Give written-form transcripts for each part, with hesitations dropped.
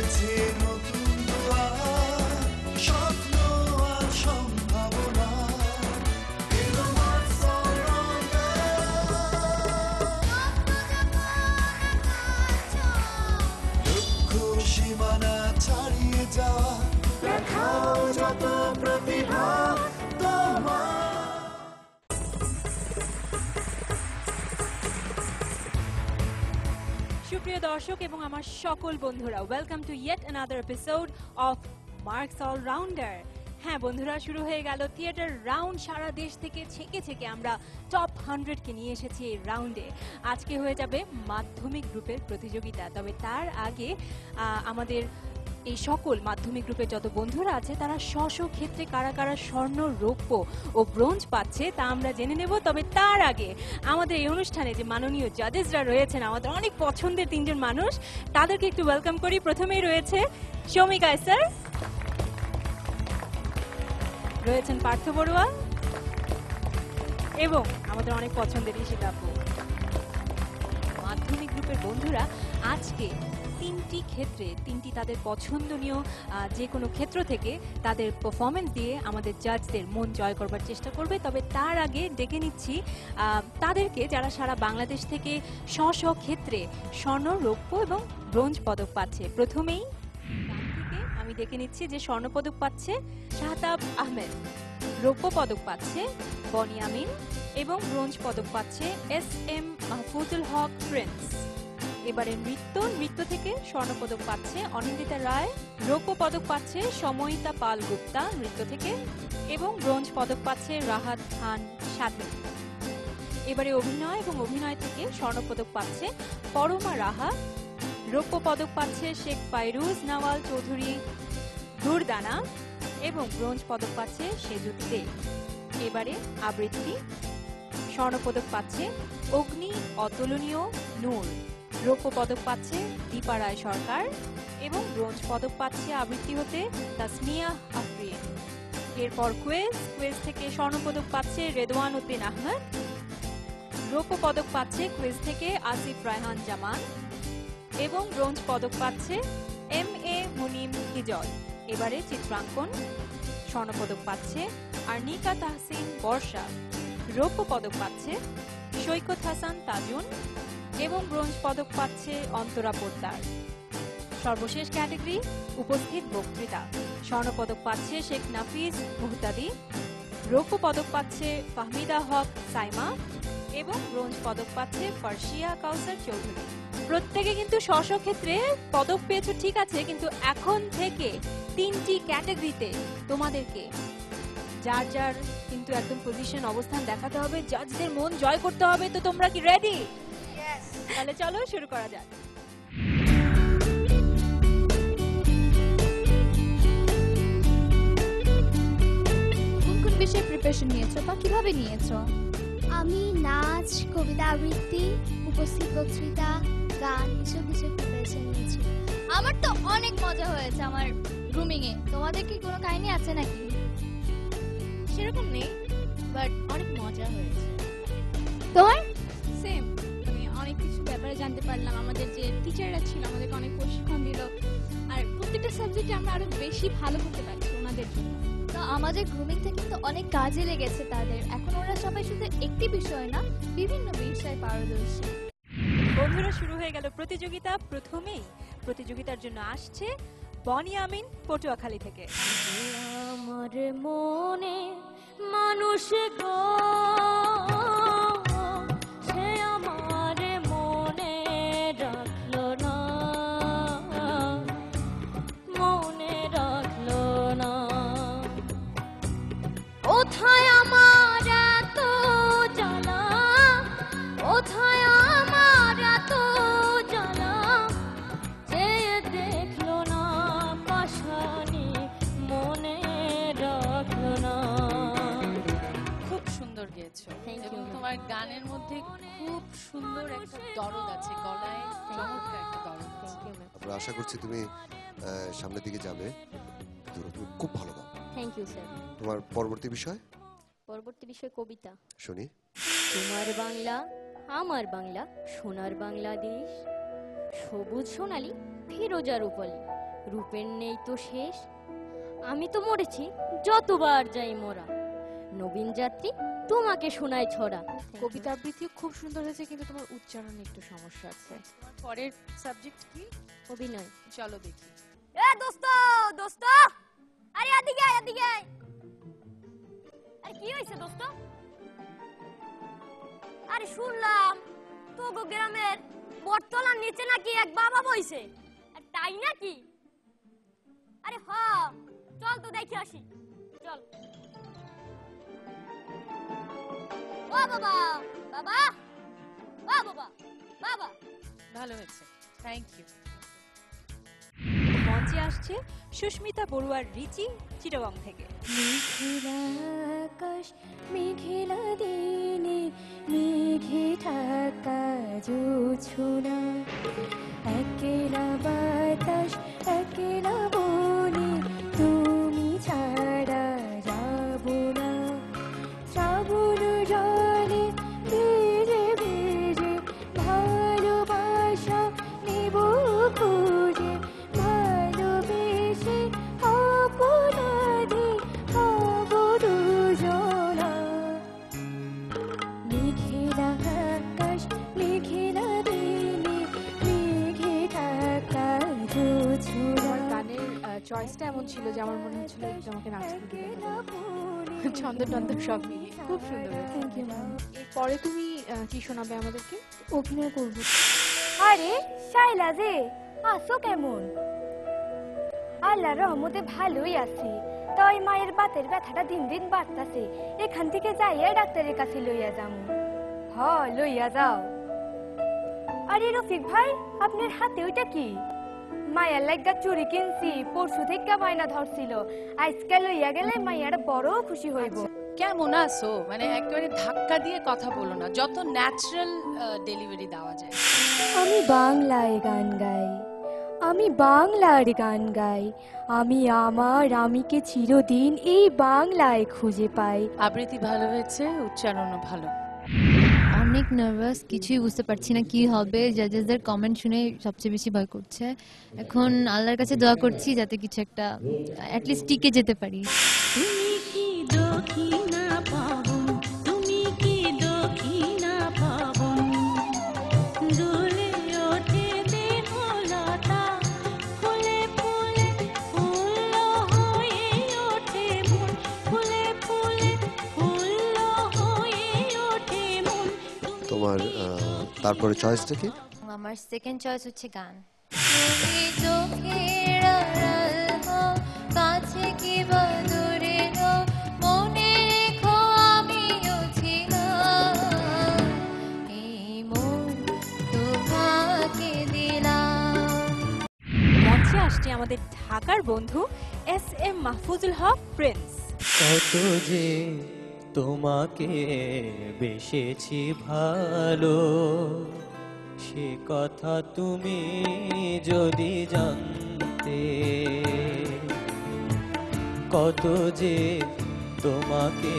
খুলছে নতুন দুয়ার, স্বপ্ন আর সম্ভাবনা। এলো Marks All Rounder। লক্ষ্য সীমানা ছাড়িয়ে যাওয়া, দেখাও যত প্রতিভা তোমার। সুপ্রিয় দর্শক এবং আমার সকল বন্ধুরা, welcome to yet another episode of marks all rounder. হ্যাঁ বন্ধুরা, শুরু হয়ে গেল থিয়েটার রাউন্ড। সারা দেশ থেকে ছেঁকে আমরা টপ 100-কে নিয়ে এসেছি এই রাউন্ডে। আজকে হয়ে যাবে মাধ্যমিক গ্রুপের প্রতিযোগিতা। তবে তার আগে আমাদের এই সকল মাধ্যমিক গ্রুপের যত বন্ধুরা আছে তারা স্ব ক্ষেত্রে কারা কারা স্বর্ণ, রৌপ্য ও ব্রোঞ্জ পাচ্ছে তা আমরা জেনে নেব। তবে তার আগে আমাদের এই অনুষ্ঠানে যে মাননীয় জাজেসরা রয়েছেন, আমাদের অনেক পছন্দের তিনজন মানুষ, তাদেরকে একটু ওয়েলকাম করি। প্রথমেই রয়েছে শৌমিকা স্যার, রয়েছেন পার্থ বড়ুয়া এবং আমাদের অনেক পছন্দের ঈশিতা আপু। মাধ্যমিক গ্রুপের বন্ধুরা আজকে তিনটি ক্ষেত্রে, তিনটি তাদের পছন্দনীয় যে কোনো ক্ষেত্র থেকে তাদের পারফরমেন্স দিয়ে আমাদের জাজদের মন জয় করবার চেষ্টা করবে। তবে তার আগে ডেকে নিচ্ছি তাদেরকে, যারা সারা বাংলাদেশ থেকে স্ব ক্ষেত্রে স্বর্ণ, রৌপ্য এবং ব্রোঞ্জ পদক পাচ্ছে। প্রথমেই আমি ডেকে নিচ্ছি যে স্বর্ণপদক পাচ্ছে শাহতাব আহমেদ, রৌপ্য পদক পাচ্ছে বনি আমিন এবং ব্রোঞ্জ পদক পাচ্ছে SM মাহফুজুল হক প্রিন্স। এবারে নৃত্য থেকে স্বর্ণপদক পাচ্ছে অনিন্দিতা রায়, রৌপ্য পদক পাচ্ছে সময়িতা পাল গুপ্তা নৃত্য থেকে এবং ব্রোঞ্জ পদক পাচ্ছে রাহাত খান স্বাধীন। এবারে অভিনয় থেকে স্বর্ণপদক পাচ্ছে পরমা রাহা, রৌপ্য পদক পাচ্ছে শেখ ফাইরুজ নওয়াল চৌধুরী দুরদানা এবং ব্রোঞ্জ পদক পাচ্ছে সেজুতি দে। এবারে আবৃত্তি, স্বর্ণপদক পাচ্ছে অগ্নি অতুলনীয় নূর, রৌপ্য পদক পাচ্ছে দীপা রায় সরকার এবং ব্রোঞ্জ পদক পাচ্ছে আবৃত্তি হতে তাসমিয়া আফরিন। এরপর কুইজ থেকে স্বর্ণপদক পাচ্ছে রেদওয়ান উদ্দিন আহমেদ, রৌপ্য পদক পাচ্ছে কুইজ থেকে আসিফ রায়হান জামান এবং ব্রোঞ্জ পদক পাচ্ছে MA মুনিম হিজল। এবারে চিত্রাঙ্কন, স্বর্ণপদক পাচ্ছে আর্নিকা তাহসিন বর্ষা, রৌপ্য পদক পাচ্ছে সৈকত হাসান তাজুন এবং ব্রোঞ্জ পদক পাচ্ছে অন্তরা পোদ্দার। সর্বশেষ ক্যাটাগরি উপস্থিত বক্তৃতা, স্বর্ণপদক পাচ্ছে শেখ নাফিস মুহতাদি, রৌপ্য পদক পাচ্ছে ফাহমিদা হক সাইমা এবং ব্রোঞ্জ পদক পাচ্ছে ফারশিয়া কাউসার চৌধুরী। প্রত্যেকে কিন্তু স্ব ক্ষেত্রে পদক পেয়েছো, ঠিক আছে, কিন্তু এখন থেকে তিনটি ক্যাটাগরিতে তোমাদেরকে যার যার কিন্তু একদম পজিশন অবস্থান দেখাতে হবে, জাজদের মন জয় করতে হবে। তো তোমরা কি রেডি? তাহলে চলো শুরু করা যাক। কোন কোন বিষয়ে প্রিপারেশন নিয়েছো বা কিভাবে নিয়েছো? আমি নাচ, কবিতা আবৃত্তি, উপস্থিত বক্তৃতা, গান এসব বিষয়ে প্রিপারেশন নিয়েছি। আমার তো অনেক মজা হয়েছে আমার গ্রুমিং এ। তোমাদের কি কোনো কাহিনী আছে নাকি? সেরকম নেই, বাট অনেক মজা হয়েছে। তোমার? সেম, আমি অনেক কিছু ব্যাপারে জানতে পারলাম। আমাদের যে টিচাররা ছিল আমাদেরকে অনেক প্রশিক্ষণ দিল, আর প্রত্যেকটা সাবজেক্টে আমরা আরো বেশি ভালো করতে পারছি ওনাদের জন্য। তো আমাদের গ্রুমিং থেকে তো অনেক কাজে লেগেছে তাদের। এখন ওরা সবাই শুধু একটি বিষয় না, বিভিন্ন বিষয়ে পারদর্শী। বন্ধুরা, শুরু হয়ে গেল প্রতিযোগিতা। প্রথমেই প্রতিযোগিতার জন্য আসছে বনি আমিন পটুয়াখালী থেকে। আমার মনে মানুষ গো, সে আমার মনে রাখলো না, মনে রাখলো না। কোথায় আমার এত জ্বালা, কোথায় আমার এত জ্বালা, যে দেখলো না পাশানি, মনে রাখলো না। খুব সুন্দর গেয়েছো এবং তোমার গানের মধ্যে খুব সুন্দর একটা দরদ আছে, গলায় চমৎকার একটা দরদ আছে। আমরা আশা করছি তুমি সামনের দিকে যাবে। তুমি খুব ভালো গাও। Thank you sir. তোমার পরবর্তী বিষয়? পরবর্তী বিষয় কবিতা। শুনি। তোমার বাংলা আমার বাংলা, সোনার বাংলাদেশ, সবুজ সোনালী ফিরোজা রূপালী, রূপের নেই তো শেষ, আমি তো মরেছি যতবার যাই মোরা, নবীন যাত্রী তোমাকে শোনায় ছড়া। কবিতা আবৃত্তিও খুব সুন্দর হয়েছে, কিন্তু তোমার উচ্চারণে একটু সমস্যা আছে। তোমার পরের সাবজেক্ট কি? অভিনয়। চলো দেখি। এ দোস্ত দোস্ত, আরে এদিকে আয় এদিকে আয়। আরে কি হইছে দোস্ত? আরে শুনলাম তোগো গ্রামের বটতলার নিচে নাকি এক বাবা বইছে, আর তাই নাকি? আরে হ, চল তো দেখে আসি, চল। ও বাবা, বাবা, ও বাবা, বাবা। ভালো হয়েছে, থ্যাংক ইউ। মঞ্চে আসছে সুস্মিতা বড়ুয়ার রিচি চিটাগং থেকে। মেঘেলা আকাশ মেঘেলা দিনে মেঘে ঢাকা জোছনা, একেলা বাতাস একেলা বনে তুমি ছাড়া যাব না, শ্রাবণ জলে ভিজে ভিজে ভালোবাসা নেব খুঁজে, ভালোবেসে অপরাধী হব দুজনা। মেঘেলা আকাশ মেঘেলা দিনে মেঘে ঢাকা জোছনা। গানের চয়েসটা এমন ছিল যে আমার মনে হচ্ছিল তোমাকে নাচতে দিলে ছন্দ টন্দ সব মিলিয়ে খুব সুন্দর। Thank you ma'am. এরপরে তুমি কি শোনাবে আমাদেরকে? অভিনয় করব। আরে শাইলা যে আসো কেমন? আল্লাহর রহমতে ভালোই আছি, তাই মায়ের বাতের ব্যথাটা দিন দিন বাড়তাছে, এখান থেকে যাইয়া ডাক্তারের কাছে লইয়া যামু। হ লইয়া যাও। আরে রফিক ভাই, আপনার হাতে ওইটা কি? মায়ের লাগা চুরি কিনছি, পরশু থেকে বায়না ধরছিল, আজকে লইয়া গেলে মায়ের বড় খুশি হইব। কেমন আছো? মানে একেবারে ধাক্কা দিয়ে কথা বলো না, যত ন্যাচারাল ডেলিভারি দেওয়া যায়। আমি বাংলায় গান গাই, আমি বাংলার গান গাই, আমি আমার আমিকে চিরদিন এই বাংলায় খুঁজে পাই। আবৃত্তি ভালো হয়েছে, উচ্চারণও ভালো। অনেক নার্ভাস, কিছুই বুঝতে পারছি না কি হবে। জাজেসদের কমেন্ট শুনে সবচেয়ে বেশি ভয় করছে। এখন আল্লাহর কাছে দোয়া করছি যাতে কিছু একটা অ্যাটলিস্ট টিকে যেতে পারি। তুমি কি দক্ষিণা পাবন, তুমি কি দক্ষিণা পাবন, দুলে ওঠে দেহলতা, ফুলে ফুলে ফুল হয়ে ওঠে মন, ফুলে ফুলে ফুল হয়ে ওঠে মন। তোমার তারপরে চয়েসটা কি? আমার সেকেন্ড চয়েস হচ্ছে গান। তুমি চোখের আড়াল হও, কাছে কি বা দূরে হও, মনে রেখো আমিও ছিলাম, এই মন তোমাকে দিলাম। মঞ্চে আসছে আমাদের ঢাকার বন্ধু SM মাহফুজুল হক প্রিন্স। কত যে তোমাকে বেসেছি ভালো, সে কথা তুমি যদি জানতে, কত যে তোমাকে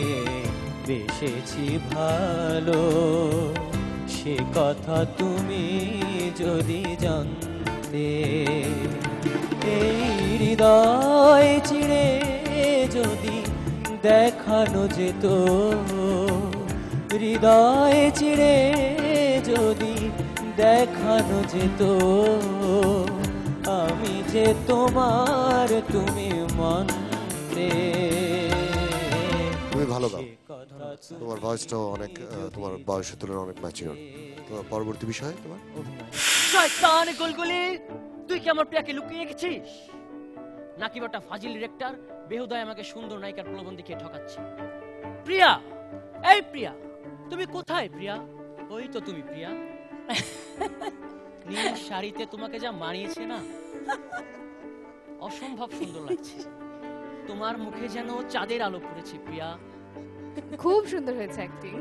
বেসেছি ভালো, সে কথা তুমি যদি জানতে, এই হৃদয় চিড়ে যদি দেখানো যেত, হৃদয় চিড়ে যদি দেখানো যেত, আমি যে তোমার তুমি মানতে। তুমি ভালো গাও, তোমার ভয়েসটাও অনেক, তোমার বয়সের তুলনায় অনেক ম্যাচিওর। তোমার পরবর্তী বিষয় তোমার শয়তান গুলগুলি, তুই কি আমার প্রিয়াকে লুকিয়ে রেখেছিস নাকি বাটা ফাজিল ডিরেক্টর বেহুদায় আমাকে সুন্দর নায়িকার প্রলোভন দেখিয়ে ঠকাচ্ছে? প্রিয়া, এই প্রিয়া, তুমি কোথায় প্রিয়া? ওই তো তুমি প্রিয়া। নীল শাড়িতে তোমাকে যা মানিয়েছে না, অসম্ভব সুন্দর লাগছে। তোমার মুখে যেন চাঁদের আলো পড়েছে প্রিয়া। খুব সুন্দর হয়েছে অ্যাক্টিং।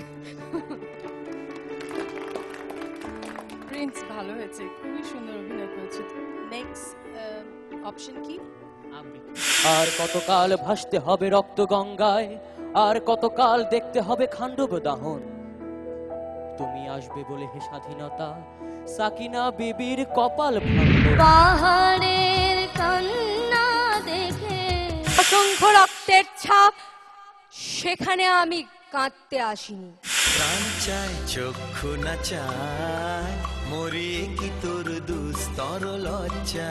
প্রিন্স ভালো হয়েছে, খুবই সুন্দর অভিনয় করেছে। নেক্সট অপশন কি? আর কতকাল ভাসতে হবে রক্ত গঙ্গায়, আর কতকাল দেখতে হবে খান্ডব দাহন, তুমি আসবে বলে হে স্বাধীনতা, সাকিনা বিবির কপাল ভাঙল। পাহাড়ের কান ছাপ সেখানে আমি কাঁদতে আসিনি। প্রাণ চায় চক্ষু না চায় মরিয়ে কি তোর দুস্তর লজ্জা।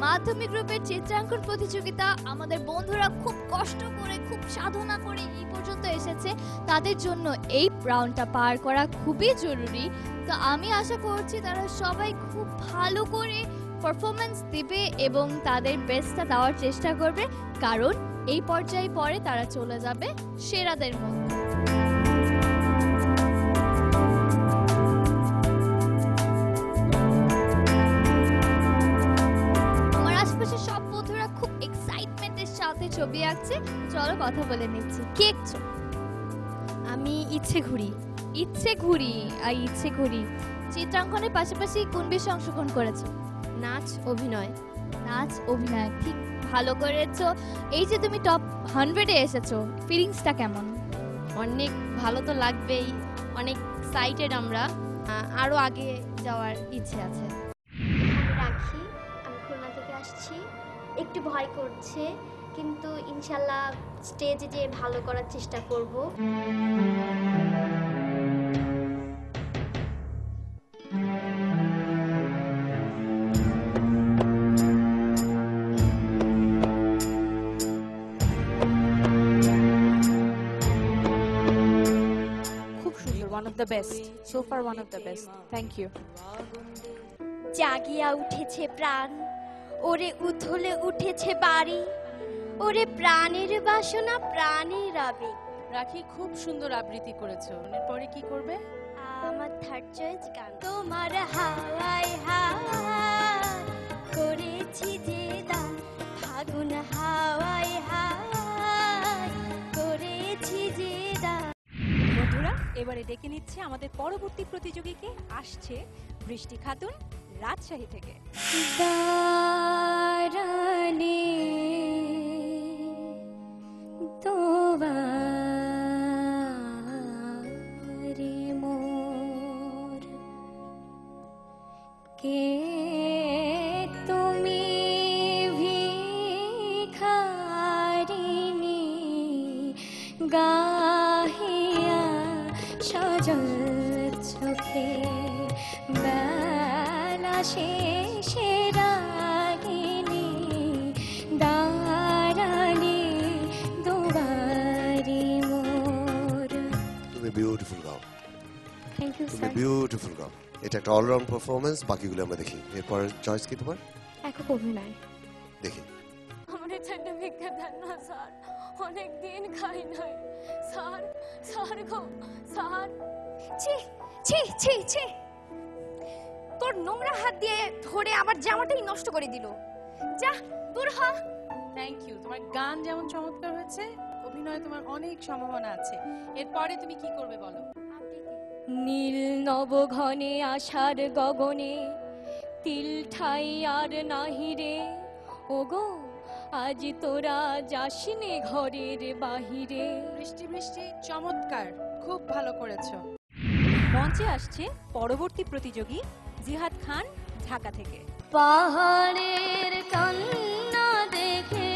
মাধ্যমিক গ্রুপের চিত্রাঙ্কন প্রতিযোগিতা। আমাদের বন্ধুরা খুব কষ্ট করে খুব সাধনা করে এই পর্যন্ত এসেছে, তাদের জন্য এই রাউন্ডটা পার করা খুবই জরুরি। তো আমি আশা করছি তারা সবাই খুব ভালো করে পারফরমেন্স দিবে এবং তাদের বেস্টটা দেওয়ার চেষ্টা করবে, কারণ এই পর্যায়ে পরে তারা চলে যাবে সেরাদের মধ্যে। সব বন্ধুরা খুব এক্সাইটমেন্টের সাথে ছবি আঁকছে। চলো কথা বলে নিচ্ছি। কে আঁকছো? আমি ইচ্ছে ঘুরি। ইচ্ছে ঘুরি আর ইচ্ছে ঘুরি। চিত্রাঙ্কনের পাশাপাশি কোন বিষয়ে অংশগ্রহণ করেছো? নাচ, অভিনয়। নাচ, অভিনয়, ঠিক ভালো করেছো। এই যে তুমি টপ 100-এ এসেছো, ফিলিংসটা কেমন? অনেক ভালো তো লাগবেই, অনেক এক্সাইটেড আমরা, আরো আগে যাওয়ার ইচ্ছে আছে। রাখি, আমি খুলনা থেকে আসছি, একটু ভয় করছে কিন্তু ইনশাল্লাহ স্টেজে যে ভালো করার চেষ্টা করব। খুব সুন্দর, one of the best, so far one of the best, thank you. জাগিয়া উঠেছে প্রাণ, ওরে উথলে উঠেছে বাড়ি, ওরে প্রাণের বাসনা প্রাণের আবেগ। রাখি খুব সুন্দর আবৃত্তি করেছো। এরপরে কি করবে? আমার থার্ড চয়েস গান। তোমার হাওয়ায় হাওয়ায় করেছি যে দান, ফাগুন হাওয়ায় হাওয়ায় করেছি যে দান। বন্ধুরা, এবারে ডেকে নিচ্ছে আমাদের পরবর্তী প্রতিযোগীকে। আসছে বৃষ্টি খাতুন রাজশাহী থেকে। দারানে তোবারে মোর, কে তুমি ভিখারিণী গাহিয়া সজল চোখে বেলা শেষে রাগিনী দাঁড়ালে দুবারি মোর। তুমি বিউটিফুল গাও। থ্যাংক ইউ তুমি স্যার। বিউটিফুল গাও। এটা একটা অলরাউন্ড পারফরমেন্স, বাকিগুলো আমরা দেখি। এরপর চয়েস কি তোমার? একক অভিনয়। দেখি। আমার চারটা ভিক্ষা দেন না স্যার, অনেক দিন খাই নাই স্যার। স্যার গো স্যার। ছি ছি ছি ছি, তোর নোংরা হাত দিয়ে ধরে আমার জামাটাই নষ্ট করে দিল। যা দূর হ। Thank you. তোমার গান যেমন চমৎকার হয়েছে, অভিনয়ে তোমার অনেক সম্ভাবনা আছে। এরপরে তুমি কি করবে বলো? নীল নবঘনে আশার গগনে তিল ঠাই আর নাহি রে, ওগো আজ তোরা যাসিনে ঘরের বাহিরে। বৃষ্টি বৃষ্টি, চমৎকার, খুব ভালো করেছো। মঞ্চে আসছে পরবর্তী প্রতিযোগী জিহাদ খান ঢাকা থেকে। পাহাড়ের কান্না দেখে,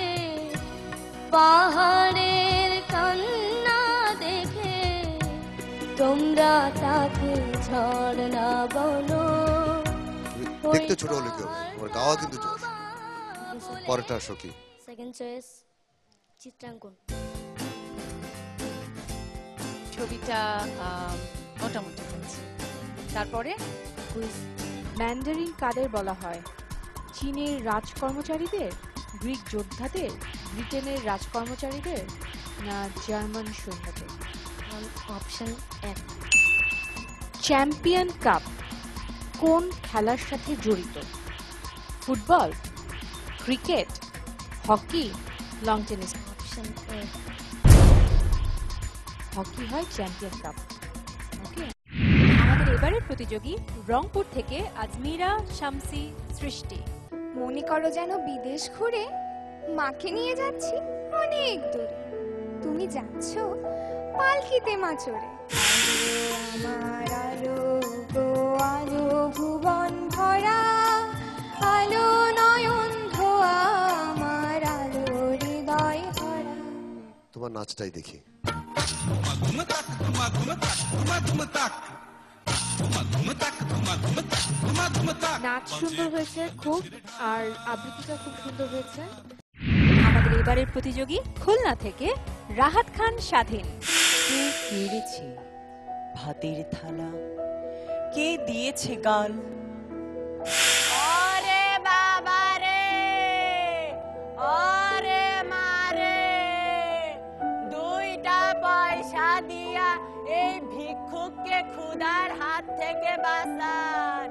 পাহাড়ের কান্না দেখে তোমরা তাকে ঝর্ণা বলো। দেখতে ছোট হলে কি হবে, তোমার গাওয়া কিন্তু জোর। পরেরটা আসো কি? সেকেন্ড চয়েস চিত্রাঙ্কন। ছবিটা মোটামুটি হয়েছে। তারপরে কুইজ। ম্যান্ডারিন কাদের বলা হয়? চীনের রাজকর্মচারীদের, গ্রিক যোদ্ধাদের, ব্রিটেনের রাজকর্মচারীদের, না জার্মান সৈন্যদের? অপশন এক। চ্যাম্পিয়ন কাপ কোন খেলার সাথে জড়িত? Football, cricket, hockey, long tennis? Option A. Hockey হয় চ্যাম্পিয়ন কাপ। ওকে, আমাদের এবারের প্রতিযোগী রংপুর থেকে আজমিরা শামসি সৃষ্টি। মনে করো যেন বিদেশ ঘুরে মাকে নিয়ে যাচ্ছি অনেক দূরে, তুমি যাচ্ছ পালকিতে মা চড়ে। আমার আলো গো আলো ভুবন ভরা, আলো নয়ন ধোয়া আমার আলো হৃদয় ভরা। তোমার নাচটাই দেখি। নাচ সুন্দর হয়েছে খুব, আর আবৃত্তিটা খুব সুন্দর হয়েছে। আমাদের এবারের প্রতিযোগী খুলনা থেকে রাহাত খান স্বাধীন। কে কেড়েছে ভাতের থালা, কে দিয়েছে গাল? ওরে বাবা রে, ওরে মারে, 2টা পয়সা দিয়া এই ভিক্ষুককে ক্ষুধার হাত থেকে বাঁচান।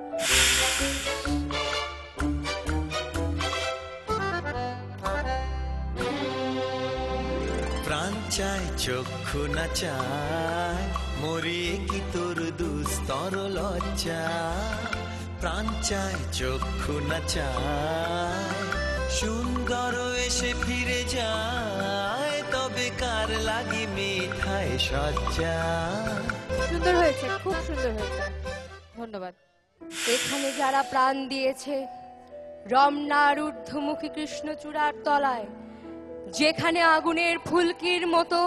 প্রাণ চায় চক্ষু না চায়, মরিয়ে কি তোর দুস্তর লজ্জা। প্রাণ চায় চক্ষু না চায়, সুন্দর এসে ফিরে যায়, তবে কার লাগি মিঠায় সজ্জা। সুন্দর হয়েছে, খুব সুন্দর হয়েছে, ধন্যবাদ। এখানে যারা প্রাণ দিয়েছে রমনার ঊর্ধ্বমুখী কৃষ্ণচূড়ার তলায়, যেখানে আগুনের ফুলকির মতো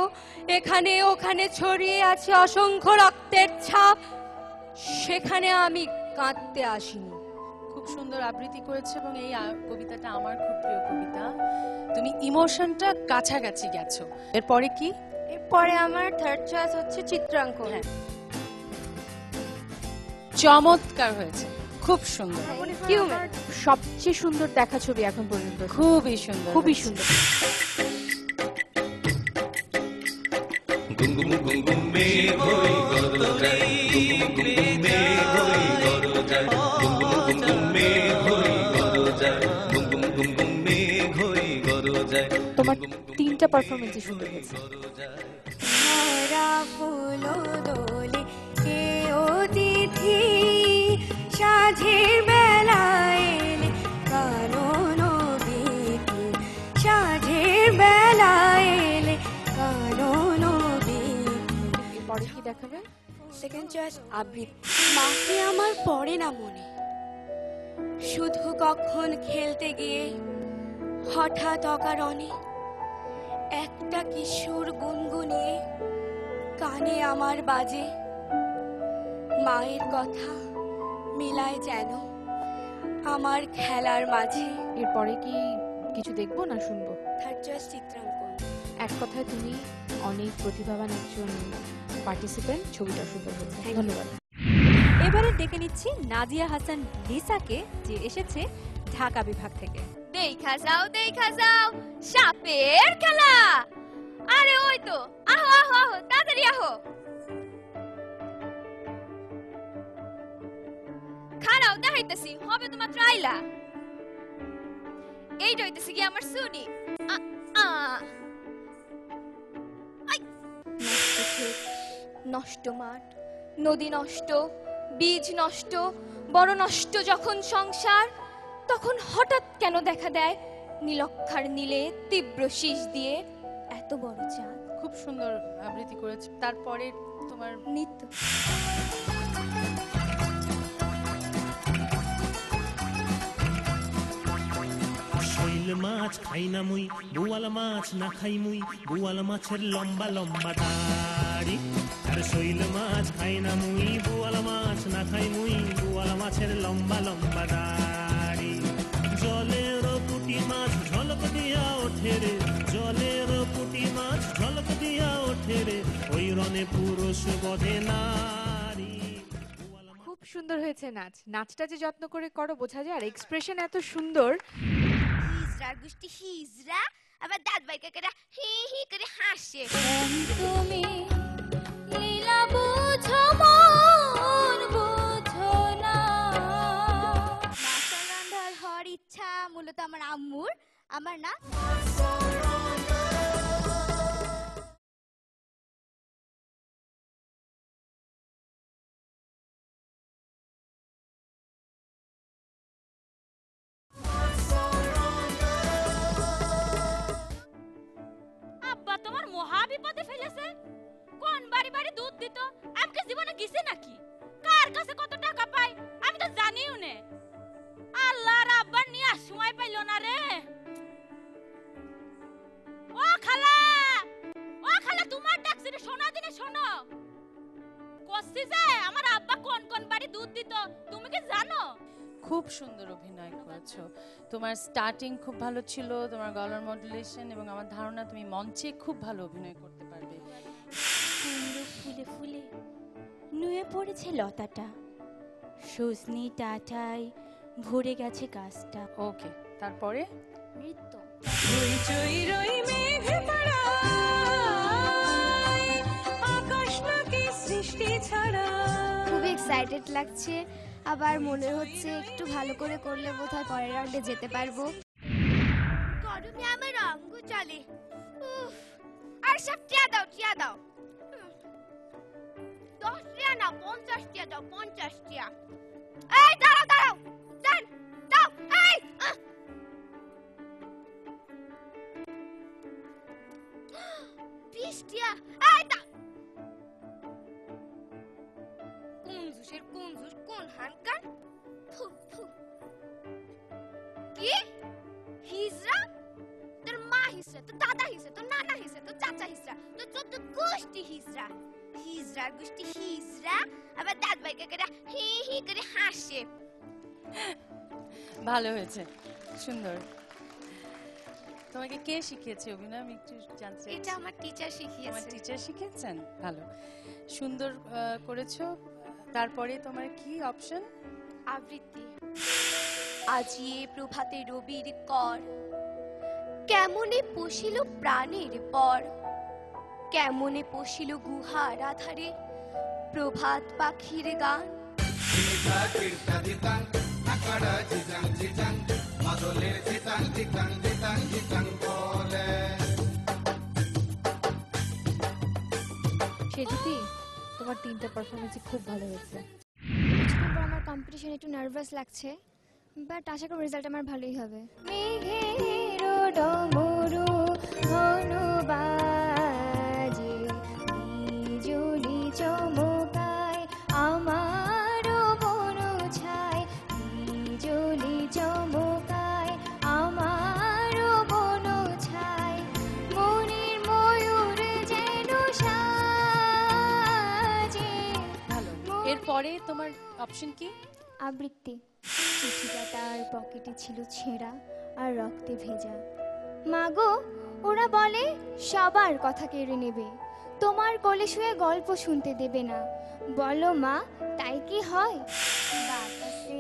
এখানে ওখানে ছড়িয়ে আছে অসংখ্য রক্তের ছাপ, সেখানে আমি কাঁদতে আসিনি। খুব সুন্দর আবৃত্তি করেছে এবং এই কবিতাটা আমার খুব প্রিয় কবিতা। তুমি ইমোশনটা কাছাকাছি গেছো। এরপরে কি? এরপরে আমার থার্ড চয়েস হচ্ছে চিত্রাঙ্কন। চমৎকার হয়েছে, খুব সুন্দর। সবচেয়ে সুন্দর দেখা ছবি এখন পর্যন্ত। খুবই সুন্দর, খুবই সুন্দর। তোমার 3টা পারফরমেন্সই সুন্দর হয়েছে। ভরা ফুল দোলে কে অতিথি, সাঝের বেলায় এলে কানন বীতি, সাঝের বেলায় এলে কানন বীতি। এরপরে কি দেখাবে? সেকেন্ড চয়েস আবৃত্তি। মাকে আমার পড়ে না মনে, শুধু কখন খেলতে গিয়ে হঠাৎ অকারণে একটা কিশোর গুনগুনিয়ে কানে আমার বাজে, মায়ের কথা মিলায় যেন আমার খেলার মাঝে। এরপরে কি কিছু দেখবো না শুনবো? থার্ড চয়েস চিত্রাঙ্কন। এক কথায় তুমি অনেক প্রতিভাবান একজন পার্টিসিপেন্ট, ছবিটা সুন্দর হয়েছে, ধন্যবাদ। এবারে ডেকে নিচ্ছি নাজিয়া হাসান লিসাকে, যে এসেছে ঢাকা বিভাগ থেকে। দেখা যাও সাপের খেলা। আরে ওই তো, আহো আহো আহো, তাড়াতাড়ি আহো। খারাও দেখাইতেছি, হবে তোমার ট্রাইলা। এইটা হইতেছে কি আমার সুনি। নষ্ট মাঠ, নদী নষ্ট, বীজ নষ্ট, বড় নষ্ট যখন সংসার, তখন হঠাৎ কেন দেখা দেয় নীলক্ষার নীলে তীব্র শীষ দিয়ে এত বড় চাঁদ। খুব সুন্দর আবৃত্তি করেছে। তারপরে তোমার নৃত্য। শৈল মাছ খাই না মুই, বোয়াল মাছ না খাই মুই, বোয়াল মাছের লম্বা লম্বা দাড়ি। আর শৈল মাছ খাই না মুই, বোয়াল মাছ না খাই মুই, বোয়াল মাছের লম্বা লম্বা দাড়ি। জলের পুঁটি মাছ ঝলক দিয়া ওঠে রে, জলের পুঁটি মাছ ঝলক দিয়া ওঠে রে, ওই রনে পুরুষ বধে নারী। খুব সুন্দর হয়েছে নাচ। নাচটা যে যত্ন করে করো বোঝা যায়, আর এক্সপ্রেশন এত সুন্দর। হিজড়ার গোষ্ঠী হিজড়া, আবার দাঁত বাইকা করে হি হি করে হাসে। তুমি লীলা বুঝো মন বুঝো না। মাছটা রান্ধার হওয়ার ইচ্ছা মূলত আমার আম্মুর, আমার না। বিপদে ফেলেছে? কোন বাড়ি বাড়ি দুধ দিত? আমাকে জীবনে গিয়েছে নাকি? কার কাছে কত টাকা পায় আমি তো জানিও না। আল্লাহর আব্বার নিয়ে সময় পাইল না রে। ও খালা, ও খালা, তোমার ডাকছি রে, শোনো দিনে শোনো। কইছি যে আমার আব্বা কোন কোন বাড়ি দুধ দিত তুমি কি জানো? খুব সুন্দর অভিনয় করেছো। তোমার স্টার্টিং খুব ভালো ছিল, তোমার গলার মডুলেশন, এবং আমার ধারণা তুমি মঞ্চে খুব ভালো অভিনয় করতে পারবে। ফুলে ফুলে নুয়ে পড়েছে লতাটা, সজনি টাটায় ভরে গেছে গাছটা। ওকে, তারপরে নৃত্য। হইচই রই মেঘে পাড়ায়, আকাশ নাকি সৃষ্টি ছাড়া। খুব এক্সাইটেড লাগছে, আবার মনে হচ্ছে একটু ভালো করে করলে বোধহয় পরের রাউন্ডে যেতে পারবো। গরমে আমার রঙ চলে। আর সব টিয়া দাও, টিয়া দাও। 10 টিয়া না, 50 টিয়া দাও, 50 টিয়া। এই দাঁড়াও দাঁড়াও, দেন দাও। এই 20 টিয়া। এই দাও। কুঞ্জুসের কুঞ্জুস কোন হানকার? কি হিজরা? তোর মা হিজরা, তোর দাদা হিজরা, তোর নানা হিজরা, তোর চাচা হিজরা, তোর 14 গোষ্ঠী হিজরা। হিজরা গোষ্ঠী হিজরা আবার দাদ ভাইকে করে হি হি করে হাসে। ভালো হয়েছে, সুন্দর। তোমাকে কে শিখিয়েছে অভিনয় আমি একটু জানতে চাই। এটা আমার টিচার শিখিয়েছে। আমার টিচার শিখিয়েছেন? ভালো, সুন্দর করেছো। তারপরে তোমার কি অপশন? আবৃত্তি। আজিয়ে প্রভাতে রবির কর, কেমনে পশিল প্রাণের পর, কেমনে পশিল গুহার আধারে প্রভাত পাখির গান। সেদিতি, তোমার 3টা পারফরমেন্সই খুব ভালো হয়েছে। আমার কম্পিটিশন একটু নার্ভাস লাগছে, বাট আশা করি রেজাল্ট আমার ভালোই হবে। মেঘের ডমরু ধনুবাজে, বিজুলি চমকায় আমার বন ছায়, বিজুলি চমকায় আমার বন ছায়, মনের ময়ূর যেন সাজে। ভালো। এরপরে তোমার অপশন কি? আবৃত্তি। চিঠিটা তার পকেটে ছিল ছেঁড়া আর রক্তে ভেজা। মাগো, ওরা বলে সবার কথা কেড়ে নেবে, তোমার কোলে শুয়ে গল্প শুনতে দেবে না। বলো মা, তাই কি হয়? বাপ আছে,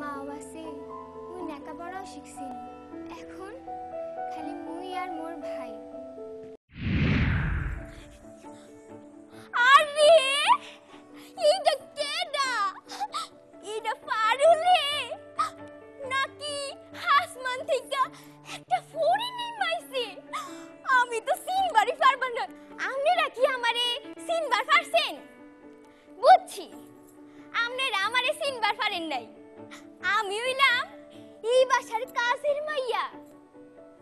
মাও আছে, মুই লেখাপড়াও শিখছি, এখন খালি মুই আর মোর ভাই। আরে এইটা কেডা? এইটা পারুলে নাকি আসমান থেকে একটা ফড়িং মাইছে? আমি তো সিনবারই পারব না। আপনারা কি আমারে সিনবার পারছেন? বুঝছি, আপনারা আমারে সিনবার পারেন নাই। আমি হইলাম এই বাসার কাজের মাইয়া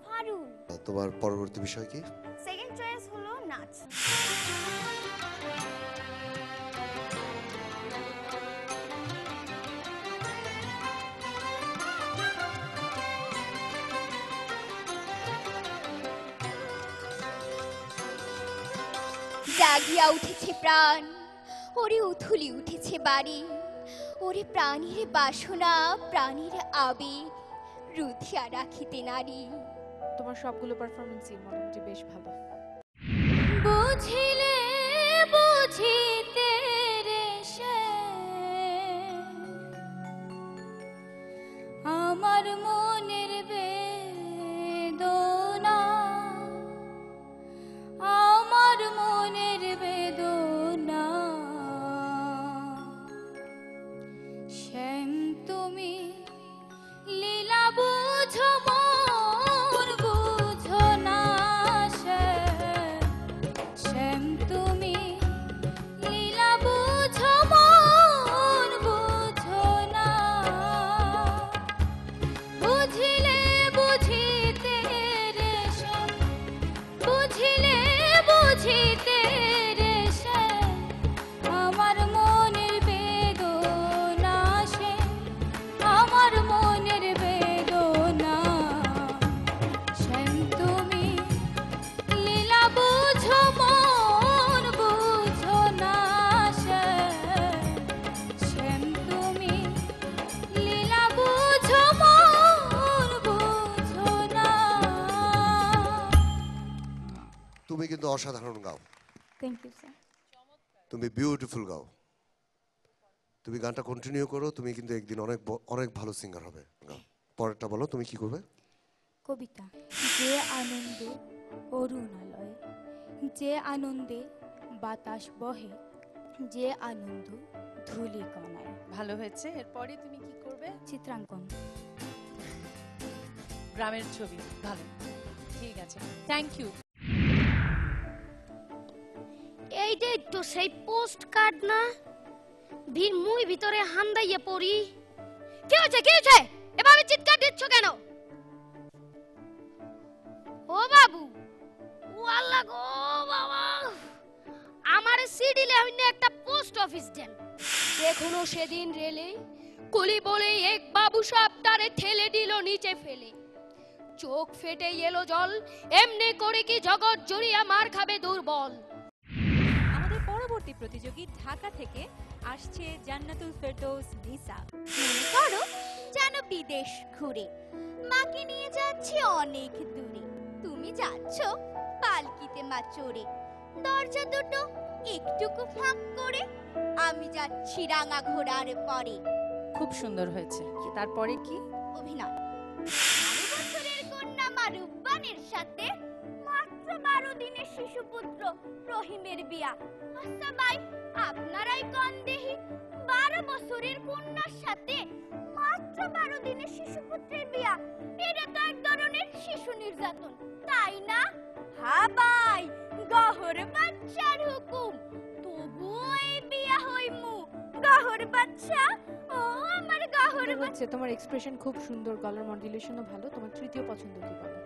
পারুল। তোমার পরবর্তী বিষয় কি? সেকেন্ড চয়েস হলো নাচ। জাগিয়া উঠেছে প্রাণ, ওরে উথুলি উঠেছে বাড়ি, ওরে প্রাণীর বাসনা, প্রাণীর আবেগ রুধিয়া রাখিতে নারী। তোমার সবগুলো পারফরমেন্সই মোটামুটি বেশ ভালো। বুঝিলে বুঝিতে রে সে আমার মনের বেদনা, আমার মনের বেদনা। শ্যাম তুমি লীলা বুঝো মোর বুঝো না, শ্যাম অসাধারণ গাও, থ্যাংক ইউ স্যার। তুমি বিউটিফুল গাও। তুমি গানটা কন্টিনিউ করো, তুমি কিন্তু একদিন অনেক ভালো সিঙ্গার হবে। গাও, পরেরটা বলো, তুমি কি করবে? কবিতা। যে আনন্দে অরুণালয়, যে আনন্দে বাতাস বহে, যে আনন্দ ধূলিকণায়। ভালো হয়েছে। এরপরে তুমি কি করবে? চিত্রাঙ্কন। গ্রামের ছবি। ভালো, ঠিক আছে, থ্যাংক ইউ। এইটাই তো সেই পোস্ট কার্ড না? মুই ভিতরে হান্দাইয়ে পড়ি। কি হয়েছে, কি হয়েছে? এভাবে চিৎকার দিচ্ছ কেন? ও বাবু, ও আল্লাহ গো বাবা, আমার সিডিলে হইনে একটা পোস্ট অফিস দেন। দেখুন সেদিন রেলে কুলি বলে এক বাবু সাপ তারে ঠেলে দিল নিচে ফেলে, চোখ ফেটে এলো জল, এমনি করে কি জগৎ জুড়িয়া মার খাবে দুর্বল। আমাদের পরবর্তী প্রতিযোগী ঢাকা থেকে আসছে জান্নাতুল ফেরদৌস নিসা। মনে করো যেন বিদেশ ঘুরে, মাকে নিয়ে যাচ্ছি অনেক দূরে। তুমি যাচ্ছ পালকিতে মা চড়ে, দরজা দুটো একটুকু ফাঁক করে, আমি যাচ্ছি রাঙা ঘোড়ার পরে। খুব সুন্দর হয়েছে। তারপরে কি? অভিনয়। 12 বছরের কন্যা মারুবানের সাথে মাত্র 12 দিনের শিশুপুত্র রহিমের বিয়া। আচ্ছা ভাই, আপনারাই কোন দেহি 12 বছরের কন্যার সাথে মাত্র 12 দিনের শিশুপুত্রের বিয়া? এটা তো এক ধরনের শিশু নির্যাতন, তাই না? হ্যাঁ ভাই, গহর বাচ্চার হুকুম, তবুও এই বিয়া হইমু। গহর বাচ্চা, ও আমার গহর বাচ্চা। তোমার এক্সপ্রেশন খুব সুন্দর, গলার মডুলেশনও ভালো। তোমার তৃতীয় পছন্দ কি বলো?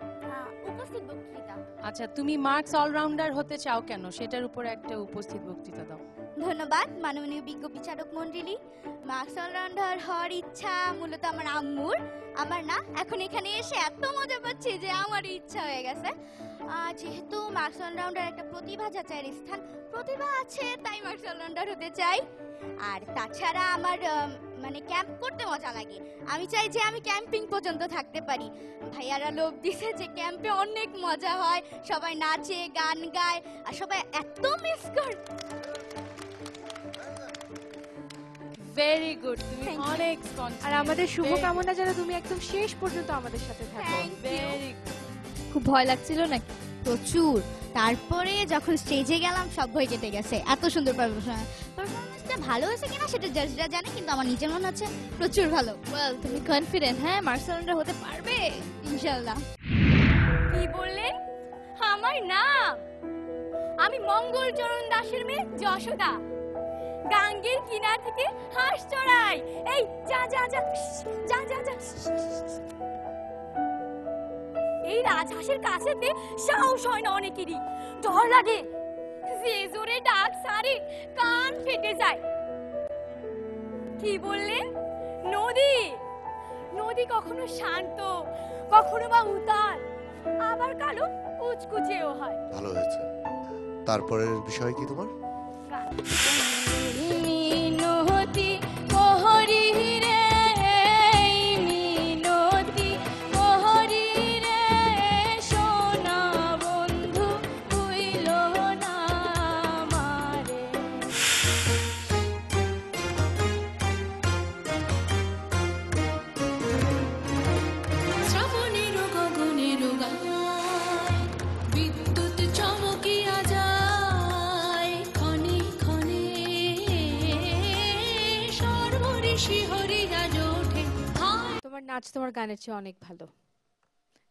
উপস্থিত বক্তৃতা। আচ্ছা, তুমি মার্কস অলরাউন্ডার হতে চাও কেন, সেটার উপর একটা উপস্থিত বক্তৃতা দাও। ধন্যবাদ মাননীয় বিজ্ঞ বিচারক মণ্ডলী। মার্কস অলরাউন্ডার হওয়ার ইচ্ছা মূলত আমার আম্মুর, আমার না। এখন এখানে এসে এত মজা পাচ্ছি যে আমার ইচ্ছা হয়ে গেছে। যেহেতু মার্কস অলরাউন্ডার একটা প্রতিভা যাচাইয়ের স্থান, প্রতিভা আছে তাই মার্কস অলরাউন্ডার হতে চাই। আর তাছাড়া আমার মানে ক্যাম্প করতে মজা লাগে। আমি চাই যে আমি ক্যাম্পিং পর্যন্ত থাকতে পারি। ভাইয়ারা লোভ দিছে যে ক্যাম্পে অনেক মজা হয়, সবাই নাচে গান গায় আর সবাই এত মিস করে। ভেরি গুড, তুমি অনেক আর আমাদের শুভকামনা যেন তুমি একদম শেষ পর্যন্ত আমাদের সাথে থাকো। Very good. খুব ভয় লাগছিল নাকি? প্রচুর। তারপরে যখন স্টেজে গেলাম সব ভয় কেটে গেছে। এত সুন্দর পারফরম্যান্সটা ভালো হয়েছে কিনা সেটা জাজরা জানে, কিন্তু আমার নিজের মনে হচ্ছে প্রচুর ভালো। ওয়েল, তুমি কনফিডেন্ট? হ্যাঁ, মার্কস অলরাউন্ডার হতে পারবে ইনশাআল্লাহ। কি বললেন? আমার নাম? আমি মঙ্গলচরণ দাসের মেয়ে যশোদা, গাঙ্গের কিনার থেকে হাঁস চড়াই। এই যা যা যা যা যা যা। এই রাজহাঁসের কাছেতে সাহস হয় না অনেকেরই, ডর লাগে। যে জোরে ডাক সারে কান ফেটে যায়। কি বললেন? নদী? নদী কখনো শান্ত, কখনো বা উতাল, আবার কালো কুচকুচেও হয়। ভালো হয়েছে। তারপরের বিষয় কি তোমার? মিনতি মোহরি রে, মিনতি মোহরি রে, সোনা বন্ধু হইল না মারে। শ্রাবণের গগনের গায় বিদ্যুৎ চমকিয়া যায়, ক্ষণে ক্ষণে সর্বঋষি হরিরাজ ওঠে। তোমার নাচ তোমার গানের চেয়ে অনেক ভালো।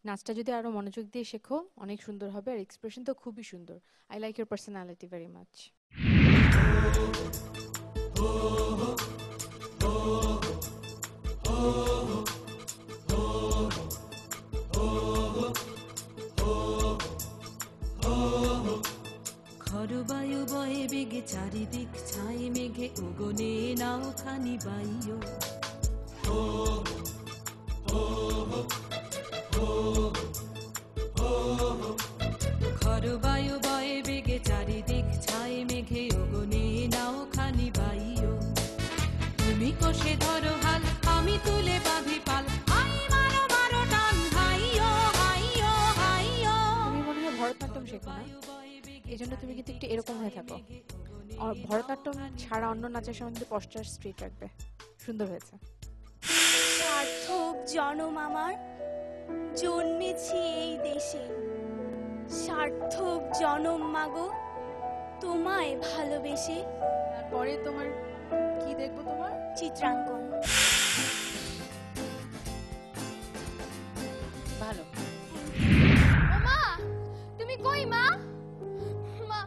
নাচটা যদি আরো মনোযোগ দিয়ে শেখো অনেক সুন্দর হবে, আর এক্সপ্রেশন তো খুবই সুন্দর। I like your personality very much. খরবায়ু বয়ে বেগে চারিদিক ছাই মেঘে উগনে নাও খানি বাইও। খরবায়ু বয়ে বেগে চারিদিক ছাই মেঘে উগনে নাও খানি বাইও। তুমি কষে ধরো হাল, আমি তুলে বাঁধি পাল, আই মারো মারো টান, হাইও হাইও হাইও। তুমি মনে হয় ভরতনাট্যম শেখো না? এই জন্য তুমি কিন্তু একটু এরকম হয়ে থাকো। আর ভরতনাট্যম ছাড়া অন্য নাচের সময় কিন্তু পশ্চার স্ট্রেট রাখবে। সুন্দর হয়েছে। সার্থক জনম আমার, জন্মেছি এই দেশে। সার্থক জনম মাগো, তোমায় ভালোবেসে। তারপরে তোমার কি দেখবো? তোমার চিত্রাঙ্কন। ভালো। মা তুমি কই মা? মা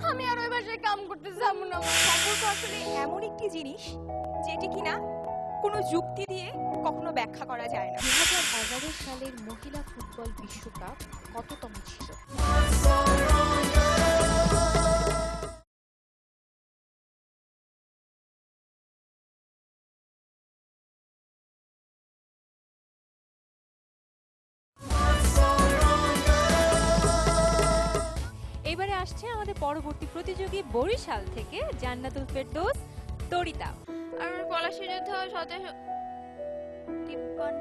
আমি আর ওই বাসায় কাম করতে যাব না। সম্পর্ক আসলে এমন একটি জিনিস যেটি কিনা কোনো যুক্তি দিয়ে কখনো ব্যাখ্যা করা যায় না। 2011 সালের মহিলা ফুটবল বিশ্বকাপ কততম ছিল? এবারে আসছে আমাদের পরবর্তী প্রতিযোগী বরিশাল থেকে জান্নাতুল ফেরদৌস তরিতা। আর পলাশী যুদ্ধ 1753।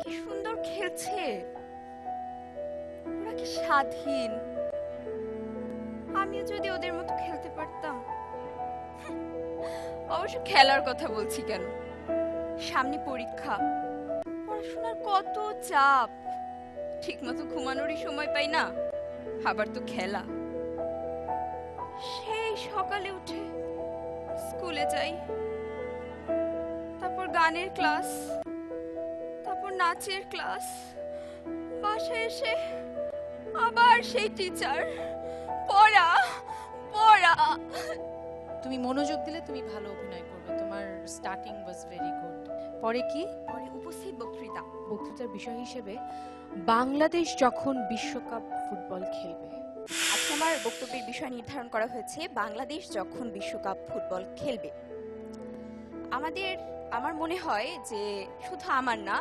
কি সুন্দর খেলছে, ওরা কি স্বাধীন। আমিও যদি ওদের মতো খেলতে পারতাম। অবশ্য খেলার কথা বলছি কেন, সামনে পরীক্ষা, পড়াশোনার কত চাপ, ঠিকমতো ঘুমানোরই সময় পাই না, আবার তো খেলা। সেই সকালে উঠে স্কুলে যাই, তারপর গানের ক্লাস, তারপর নাচের ক্লাস, বাসায় এসে আবার সেই টিচার, পড়া পড়া। তুমি মনোযোগ দিলে তুমি ভালো অভিনয় করবে। তোমার স্টার্টিং ওয়াজ ভেরি গুড। পরে কি? পরে উপস্থিত বক্তৃতা। বক্তৃতার বিষয় হিসেবে বাংলাদেশ যখন বিশ্বকাপ ফুটবল খেলবে। আজকে আমার বক্তব্যের বিষয় নির্ধারণ করা হয়েছে বাংলাদেশ যখন বিশ্বকাপ ফুটবল খেলবে। আমার মনে হয় যে শুধু আমার না,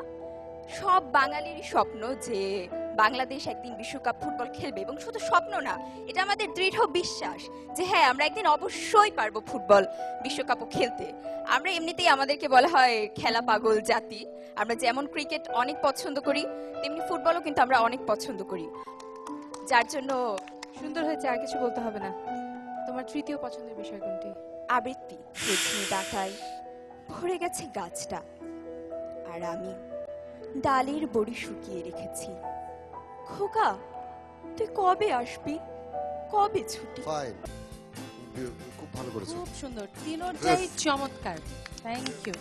সব বাঙালিরই স্বপ্ন যে বাংলাদেশ একদিন বিশ্বকাপ ফুটবল খেলবে। এবং শুধু স্বপ্ন না, এটা আমাদের দৃঢ় বিশ্বাস যে হ্যাঁ, আমরা একদিন অবশ্যই পারবো ফুটবল বিশ্বকাপও খেলতে। আমরা এমনিতেই আমাদেরকে বলা হয় খেলা পাগল জাতি। আমরা যেমন ক্রিকেট অনেক পছন্দ করি, তেমনি ফুটবলও কিন্তু আমরা অনেক পছন্দ করি। যার জন্য সুন্দর হয়েছে, আর কিছু বলতে হবে না। তোমার তৃতীয় পছন্দের বিষয় কোনটি? আবৃত্তি। রজনী ডাকায় ভরে গেছে গাছটা, আর আমি ডালের বড়ি শুকিয়ে রেখেছি। খোকা, তুই কবে আসবি? কবে ছুটি? ফাইন, খুব ভালো করেছো। খুব সুন্দর, তিনটাই চমৎকার। Thank you.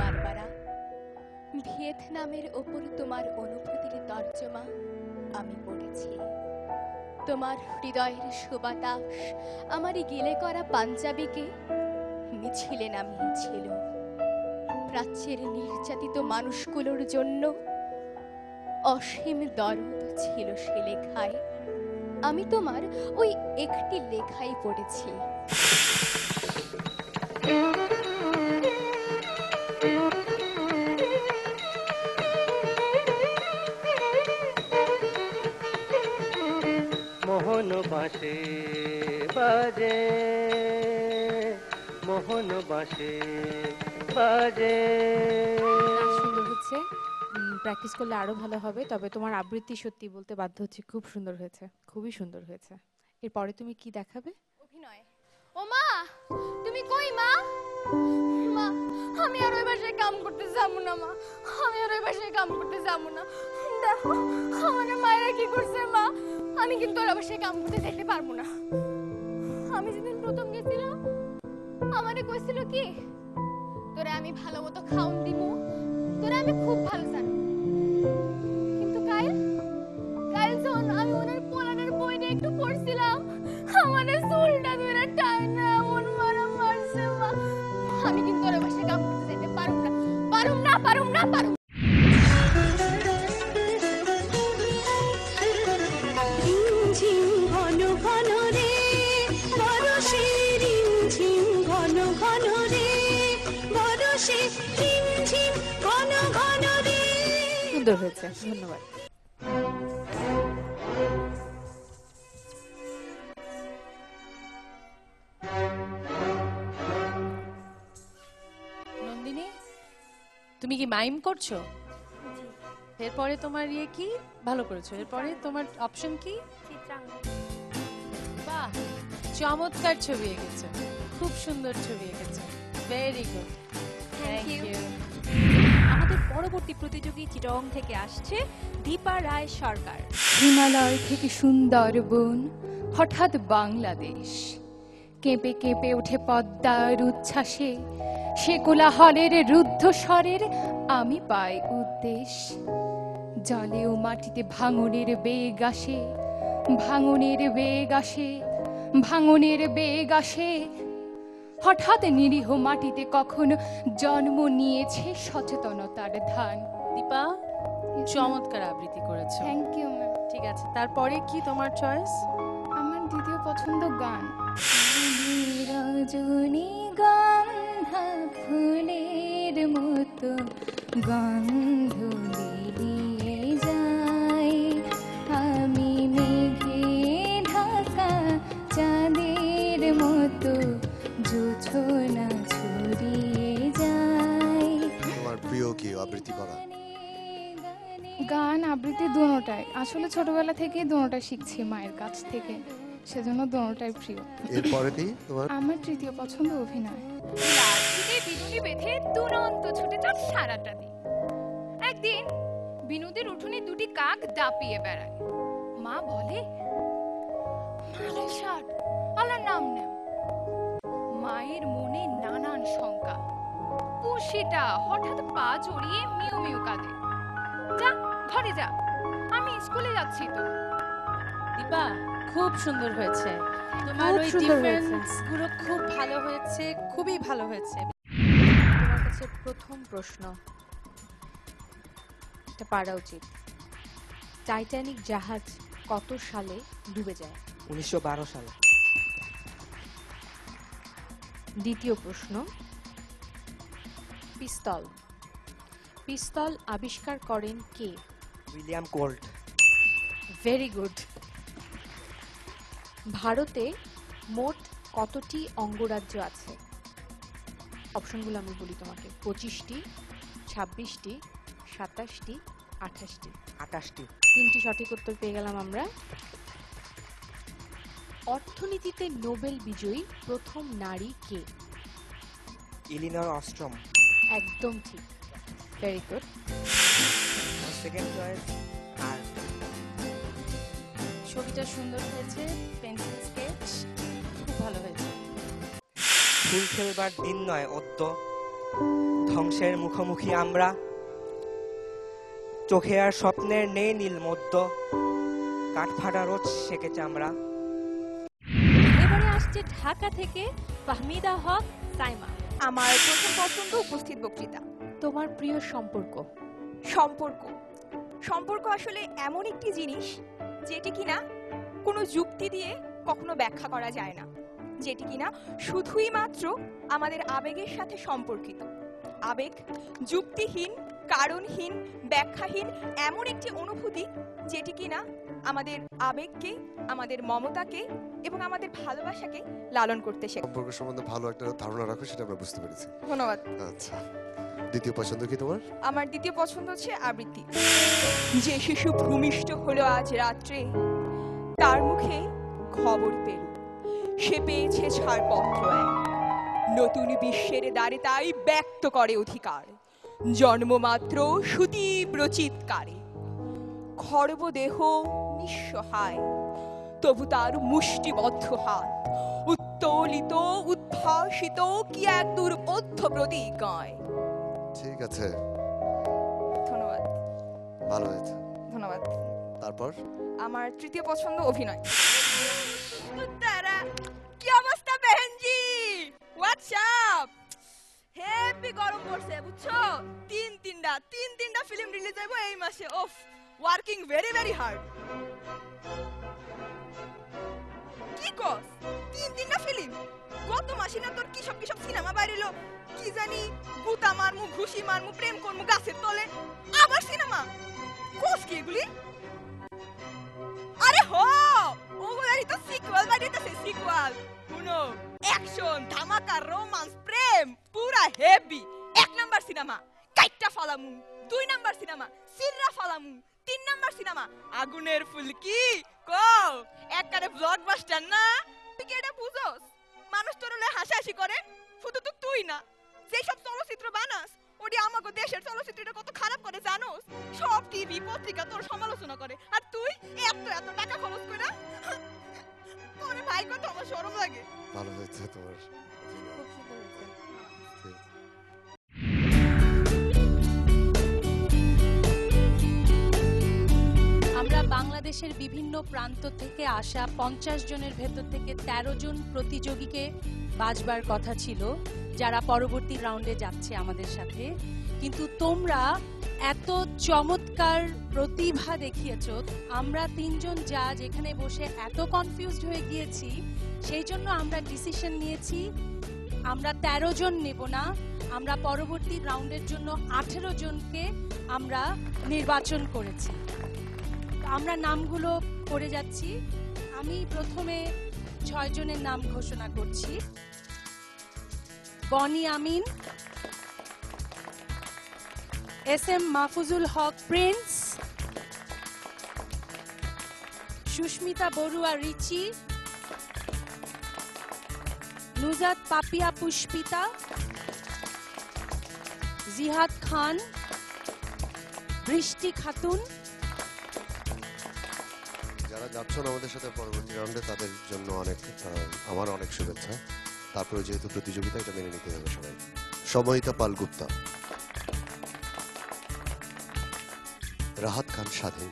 বারবারা, ভিয়েতনামের ওপর তোমার অনুভূতির তর্জমা আমি পড়েছি। তোমার হৃদয়ের সুবাতাস আমারই গিলে করা পাঞ্জাবিকে মিছিলে নামিয়েছিল। প্রাচ্যের নির্যাতিত মানুষগুলোর জন্য অসীম দরদ ছিল সে লেখায়। আমি তোমার ওই একটি লেখাই পড়েছি। মোহন বাঁশে বাজে, মোহন বাঁশে বাজে। সুন্দর হচ্ছে, প্র্যাকটিস করলে আরো ভালো হবে। তবে তোমার আবৃত্তি সত্যি বলতে বাধ্য হচ্ছে, খুব সুন্দর হয়েছে, খুবই সুন্দর হয়েছে। এরপরে তুমি কি দেখাবে? অভিনয়। ও মা, তুমি কই মা? মা, আমি আর ওই বাসায় কাম করতে যাবো না মা, আমি আর ওই বাসায় কাম করতে যাবো না। দেখো আমার মায়েরা কি করছে মা, আমি কিন্তু ওর বাসায় কাম করতে যেতে পারবো না। আমি যেদিন প্রথম গেছিলাম আমারে কইছিল কি, তোরে আমি ভালো মতো খাওন দিব, তোরে আমি খুব ভালো জানি। কিন্তু কাইল যখন আমি ওনার পোলানের বইটা একটু পড়ছিলাম, আমাদের চুলটা ধরে টাইনা এমন মারা মারছে মা। আমি কিন্তু ওর বাসায় কাম করতে যেতে পারুম না, পারুম না, পারুম না, পারুম। রিমঝিম ঘন ঘন রে বরষে, রিমঝিম ঘন ঘন রে বরষে, রিমঝিম ঘন ঘন রে। সুন্দর হয়েছে, ধন্যবাদ। তুমি কি মাইম করছো? এরপরে তোমার ইয়ে কি ভালো করেছো, এরপরে তোমার অপশন কি? বাহ, চমৎকার ছবি এঁকেছো, খুব সুন্দর ছবি এঁকেছো, ভেরি গুড, থ্যাংক ইউ। আমাদের পরবর্তী প্রতিযোগী চিটং থেকে আসছে দীপা রায় সরকার। হিমালয় থেকে সুন্দরবন, হঠাৎ বাংলাদেশ, কেঁপে কেঁপে ওঠে পদ্মার উচ্ছ্বাসে, সে কোলাহলের রুদ্ধস্বরের আমি পাই উদ্দেশ। জলে ও মাটিতে ভাঙনের বেগ আসে, ভাঙনের বেগ আসে, ভাঙনের বেগ আসে। হঠাৎ নিরীহ মাটিতে কখন জন্ম নিয়েছে সচেতনতার ধান। দীপা, চমৎকার আবৃত্তি করেছো, থ্যাংক ইউ ম্যাম। ঠিক আছে, তারপরে কি তোমার চয়েস? আমার দ্বিতীয় পছন্দ গান। রজনী গন্ধা ফুলের মতো গন্ধ দিয়ে যায়, আমি মেঘে ঢাকা চাঁদের মতো জোছনা ছড়িয়ে যায়। তোমার প্রিয় কি আবৃত্তি করা? গান আবৃত্তি দুটোটাই, আসলে ছোটবেলা থেকে দুটোটাই শিখছি মায়ের কাছ থেকে, সেজন্য দুটোটাই প্রিয়। এরপরে কি তোমার? আমার তৃতীয় পছন্দ অভিনয়। লাঠিতে বিনুটি বেঁধে দুরন্ত ছুটে চল সারাটা দিন। একদিন বিনুদের উঠোনে দুটি কাক দাপিয়ে বেড়ায়। মা বলে, মালে ষাট আল্লাহর নাম নেম। মায়ের মনে নানান শঙ্কা। পুষিটা হঠাৎ পা জড়িয়ে মিউ মিউ কাঁদে। যা ঘরে যা, আমি স্কুলে যাচ্ছি তো। দীপা, খুব সুন্দর হয়েছে, তোমার ওই ডিফারেন্স গুলো খুব ভালো হয়েছে, খুবই ভালো হয়েছে। তোমার কাছে প্রথম প্রশ্ন, এটা পারা উচিত। টাইটানিক জাহাজ কত সালে ডুবে যায়? 1912 সালে। দ্বিতীয় প্রশ্ন, পিস্তল পিস্তল আবিষ্কার করেন কে? William Colt. Very good. ভারতে মোট কতটি অঙ্গরাজ্য আছে? অপশনগুলো আমি বলি তোমাকে, 25টি, 26টি, 27টি, 28টি। 28টি। 3টি সঠিক উত্তর পেয়ে গেলাম আমরা। অর্থনীতিতে নোবেল বিজয়ী প্রথম নারী কে? Illinois Ostrom. একদম ঠিক, ভেরি গুড। Second choice. আর ছবিটা সুন্দর হয়েছে, পেন্সিল স্কেচ খুব ভালো হয়েছে। ফুল ফেলবার দিন নয় অদ্য, ধ্বংসের মুখোমুখি আমরা, চোখে আর স্বপ্নের নেই নীল মধ্য, কাঠফাটা রোজ সেকে চামড়া। এবারে আসছে ঢাকা থেকে ফাহমিদা হক সাইমা। আমার প্রথম পছন্দ উপস্থিত বক্তৃতা। তোমার প্রিয় সম্পর্ক? সম্পর্ক সম্পর্ক আসলে এমন একটি জিনিস যেটি কিনা কোনো যুক্তি দিয়ে কখনো ব্যাখ্যা করা যায় না, যেটি কিনা শুধুই মাত্র আমাদের আবেগের সাথে সম্পর্কিত। আবেগ যুক্তিহীন, কারণহীন, ব্যাখ্যাহীন এমন একটি অনুভূতি যেটি কিনা আমাদের আবেগকে, আমাদের মমতাকে এবং আমাদের ভালোবাসাকে লালন করতে শেখায়। সম্পর্ক সম্বন্ধে ভালো একটা ধারণা রাখো, সেটা আমরা বুঝতে পেরেছি। ধন্যবাদ। আচ্ছা, দ্বিতীয় পছন্দ কি তোমার? আমার দ্বিতীয় পছন্দ হচ্ছে আবৃত্তি। যে শিশু ভূমিষ্ঠ হলো আজ রাত্রে, তার মুখে খবর পেল সে পেয়েছে ছাড়পত্র এক, নতুন বিশ্বের দ্বারে তাই ব্যক্ত করে অধিকার, জন্মমাত্র সুতীব্র চিৎকারে। খর্বদেহ নিঃসহায়, তবু তার মুষ্টিবদ্ধ হাত উত্তোলিত উদ্ভাসিত কি এক দুর্বোধ্য প্রতিজ্ঞায়। ঠিক আছে, ধন্যবাদ। ভালো হয়েছে, ধন্যবাদ। তারপর আমার তৃতীয় পছন্দ অভিনয়। তারা কি অবস্থা বেহেনজি? হোয়াটসঅ্যাপ হেভি গরম পড়ছে বুঝছো? তিনটা ফিল্ম রিলিজ হইব এই মাসে। ওফ, ওয়ার্কিং ভেরি ভেরি হার্ড। কি কস? তিনটা ফিল্ম গত মাসে না তোর কি সব সিনেমা বাইরেলো? কি জানি গুতা মারমু, ঘুষি মারমু, প্রেম করমু গাছের তলে, আবার সিনেমা কস কি এগুলি? আরে হো, ওগুলারই তো সিকুয়াল বাড়িতেছে, সিকুয়াল। শুনো, অ্যাকশন, ধামাকা, রোমান্স, প্রেম, পুরা হেভি, এক নাম্বার সিনেমা। কাইটটা ফালামু, 2 নাম্বার সিনেমা সিররা ফালামু, 3 নাম্বার সিনেমা আগুনের ফুলকি। কও একবারে ব্লকবাস্টার না? তুই কি এটা বুঝোস? মানুষ তোর হলে হাসাহাসি করে, শুধু তো তুই না, যেসব চলচ্চিত্র বানাস ওটি আমাকে দেশের চলচ্চিত্রটা কত খারাপ করে জানোস? সব টিভি পত্রিকা তোর সমালোচনা করে, আর তুই এত এত টাকা খরচ করে তোরে ভাই কত আমার শরম লাগে। ভালো হয়েছে তোমার। খুব সুন্দর হয়েছে। আমরা বাংলাদেশের বিভিন্ন প্রান্ত থেকে আসা 50 জনের ভেতর থেকে 13 জন প্রতিযোগীকে বাছবার কথা ছিল, যারা পরবর্তী রাউন্ডে যাচ্ছে আমাদের সাথে। কিন্তু তোমরা এত চমৎকার প্রতিভা দেখিয়েছ, আমরা 3 জন জাজ এখানে বসে এত কনফিউজড হয়ে গিয়েছি, সেই জন্য আমরা ডিসিশন নিয়েছি আমরা 13 জন নেব না, আমরা পরবর্তী রাউন্ডের জন্য 18 জনকে আমরা নির্বাচন করেছি। আমরা নামগুলো পড়ে যাচ্ছি। আমি প্রথমে 6 জনের নাম ঘোষণা করছি। বনি আমিন, SM মাহফুজুল হক প্রিন্স, সুস্মিতা বড়ুয়া রিচি, নুজাত পাপিয়া পুষ্পিতা, জিহাদ খান, বৃষ্টি খাতুন। যারা যাচ্ছেন আমাদের সাথে পরবর্তী রাউন্ডে তাদের জন্য আমার অনেক শুভেচ্ছা। তারপরে যেহেতু প্রতিযোগিতা, এটা মেনে নিতে হবে সবাই। সময়িতা পাল গুপ্তা, রাহাত খান স্বাধীন,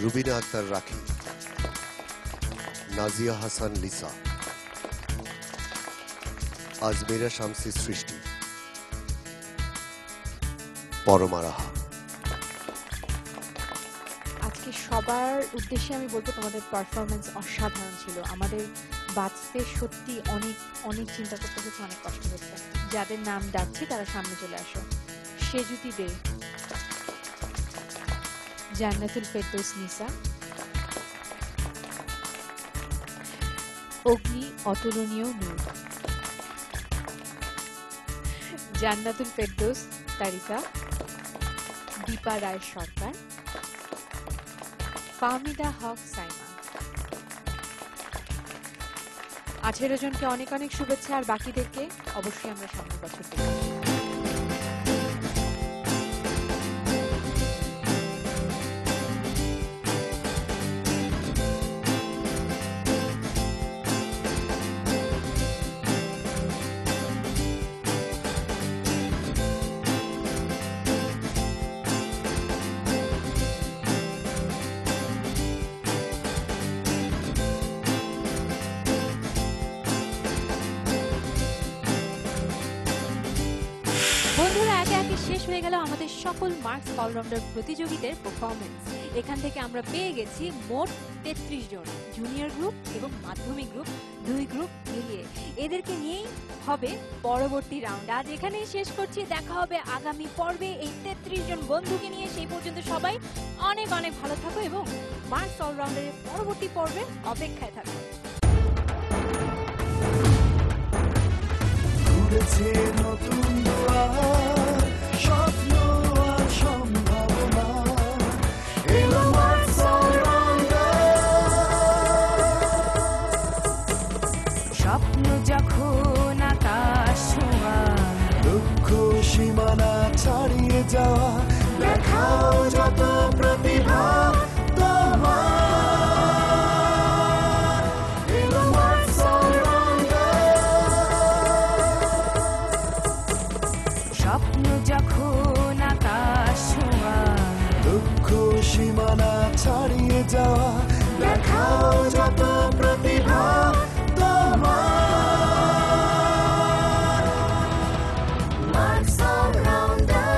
রুবিনা আক্তার রাখি, নাজিয়া হাসান লিসা, আজমেরা শামসি সৃষ্টি, পরমা রাহা। আজকে সবার উদ্দেশ্যে আমি বলবো তোমাদের পারফরমেন্স অসাধারণ ছিল। আমাদের বাঁচতে সত্যি অনেক অনেক চিন্তা করতে হচ্ছে, অনেক কষ্ট হচ্ছে। যাদের নাম ডাকছি তারা সামনে চলে আসো। সেজুতি দে, জান্নাতুল ফেরদৌস নিসা, অগ্নি অতুলনীয় নূর, জান্নাতুল ফেরদৌস তারিকা, দীপা রায় সরকার, ফাহমিদা হক সাইমা। 18 জনকে অনেক অনেক শুভেচ্ছা, আর বাকিদেরকে অবশ্যই আমরা সামনের বছর দেখব। বন্ধুরা, একে একে শেষ হয়ে গেল আমাদের সকল মার্কস অলরাউন্ডার প্রতিযোগীদের পারফরমেন্স। এখান থেকে আমরা পেয়ে গেছি মোট 33 জন, জুনিয়র গ্রুপ এবং মাধ্যমিক গ্রুপ 2 গ্রুপ মিলিয়ে। এদেরকে নিয়েই হবে পরবর্তী রাউন্ড। আজ এখানেই শেষ করছি, দেখা হবে আগামী পর্বে এই 33 জন বন্ধুকে নিয়ে। সেই পর্যন্ত সবাই অনেক অনেক ভালো থাকো এবং মার্কস অলরাউন্ডারের পরবর্তী পর্বে অপেক্ষায় থাকো। নতুন স্বপ্ন আর সম্ভাবনা এলো মার্কস অলরাউন্ডার। স্বপ্ন যখন আকাশ ছোঁয়া, দুঃখ সীমানা ছাড়িয়ে যাওয়া, দেখাও যত প্রতিভা তোমার এলো মার্কস স্বপ্ন যখন আকাশ ছোঁয়া, দুঃখ সীমানা ছাড়িয়ে যাওয়া, দেখাও যত প্রতিভা তোমার মার্কস অলরাউন্ডার।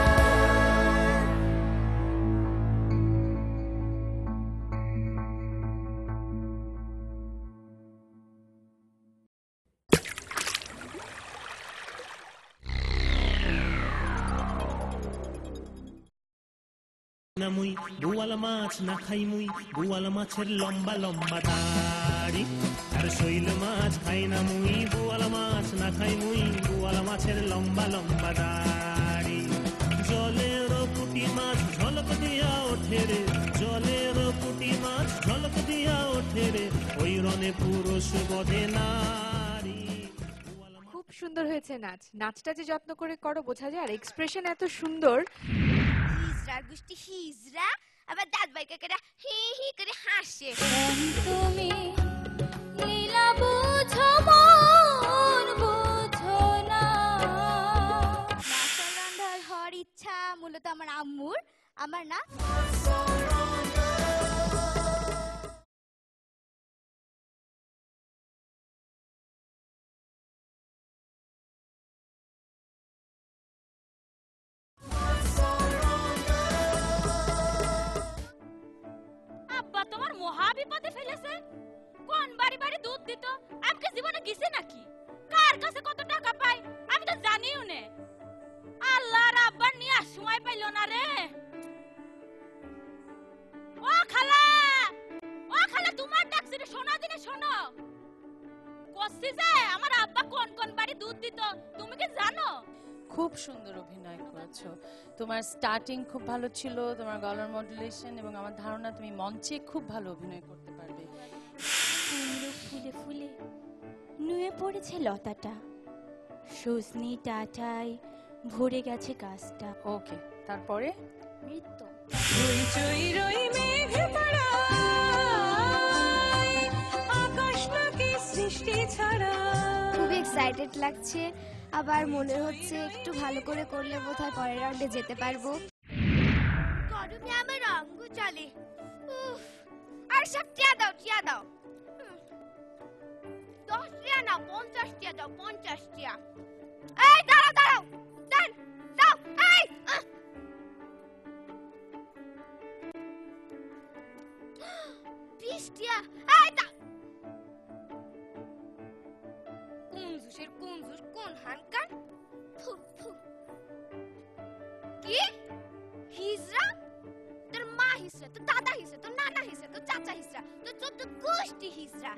মুই বোয়াল মাছ না খাই মুই, বোয়াল মাছের লম্বা লম্বা দাড়ি। আর শৈল মাছ খাই না মুই, বোয়াল মাছ না খাই মুই, বোয়াল মাছের লম্বা লম্বা দাড়ি। জানে পুরুষ বধে নারী। খুব সুন্দর হয়েছে নাচ। নাচটা যে যত্ন করে করো বোঝা যায়, আর এক্সপ্রেশন এত সুন্দর। হিজড়ার গোষ্ঠী হিজড়া, আবার দাঁত বাইকে করে হি হি করে হাসে। তুমি লীলা বুঝো মন বুঝো না। মাছ রান্নার হওয়ার ইচ্ছা মূলত আমার আম্মুর, আমার না। আব্বা তোমার মহা বিপদে ফেলেছে। কোন বাড়ি বাড়ি দুধ দিত আমাকে জীবনে গেছে নাকি? কার কাছে কত টাকা পাই আমি তো জানিও না। আল্লাহ রাব্বার নিয়ে সময় পাইলো না রে। ও খালা, ও খালা, তোমার ডাকছি রে, শোনো দিনে শোনো। কইছি যে আমার আব্বা কোন কোন বাড়ি দুধ দিত তুমি কি জানো? খুব সুন্দর অভিনয় করেছো। তোমার স্টার্টিং খুব ভালো ছিল, তোমার গলার মডুলেশন, এবং আমার ধারণা তুমি মঞ্চে খুব ভালো অভিনয় করতে পারবে। কুমড়ো ফুলে ফুলে নুয়ে পড়েছে লতাটা, সজনি টাটায় ভরে গেছে গাছটা। ওকে, তারপরে নৃত্য। হইচই রই মেঘে পড়ায়, আকাশ নাকি সৃষ্টি ছাড়া। খুব এক্সাইটেড লাগছে, আবার মনে হচ্ছে একটু ভালো করে করলে বোধহয় পরের রাউন্ডে যেতে পারবো। গরমে আমার রঙ চলে। উফ, আর সব টিয়া দাও, টিয়া দাও। 10 টিয়া না 50 টিয়া দাও, 50 টিয়া। এই দাঁড়াও দাঁড়াও, দেন দাও। এই 20 টিয়া। এই দাও। কুঞ্জুসের কুঞ্জুস কোন হানকার? ফু ফু। কি হিজড়া? তোর মা হিজড়া, তোর দাদা হিজড়া, তোর নানা হিজড়া, তোর চাচা হিজড়া, তোর 14 গোষ্ঠী হিজড়া।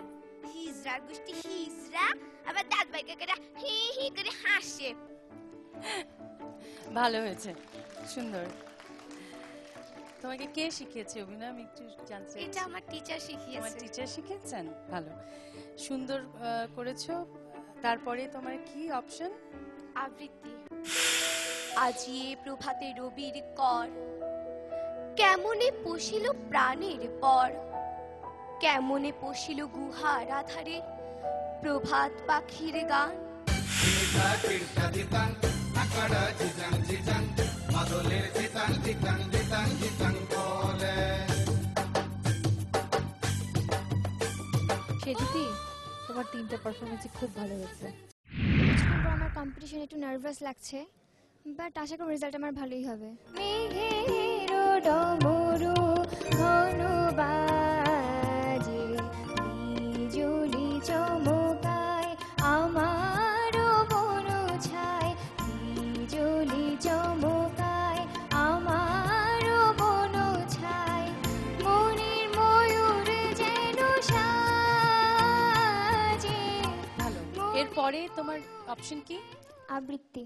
হিজড়ার গোষ্ঠী হিজড়া, আবার দাঁত বাইকে করে হি হি করে হাসে। ভালো হয়েছে, সুন্দর। তোমাকে কে শিখিয়েছে অভিনয় আমি একটু জানতে চাই। এটা আমার টিচার শিখিয়েছে। আমার টিচার শিখিয়েছেন? ভালো, সুন্দর করেছো। তারপরে তোমার কি অপশন? আবৃত্তি। আজিয়ে প্রভাতে রবির কর, কেমনে পশিল প্রাণের পর, কেমনে পশিল গুহার আধারে প্রভাত পাখির গান। সেদিতি, তোমার 3টা পারফরমেন্সই খুব ভালো হয়েছে। আমার কম্পিটিশন একটু নার্ভাস লাগছে, বাট আশা করি রেজাল্ট আমার ভালোই হবে। মেঘের ডমরু ঘন বাজে, বিজুলি চমকায় আমার বন ছায়, বিজুলি চমকায় আমার বন ছায়, মনের ময়ূর যেন সাজে। ভালো। এরপরে তোমার অপশন কি? আবৃত্তি।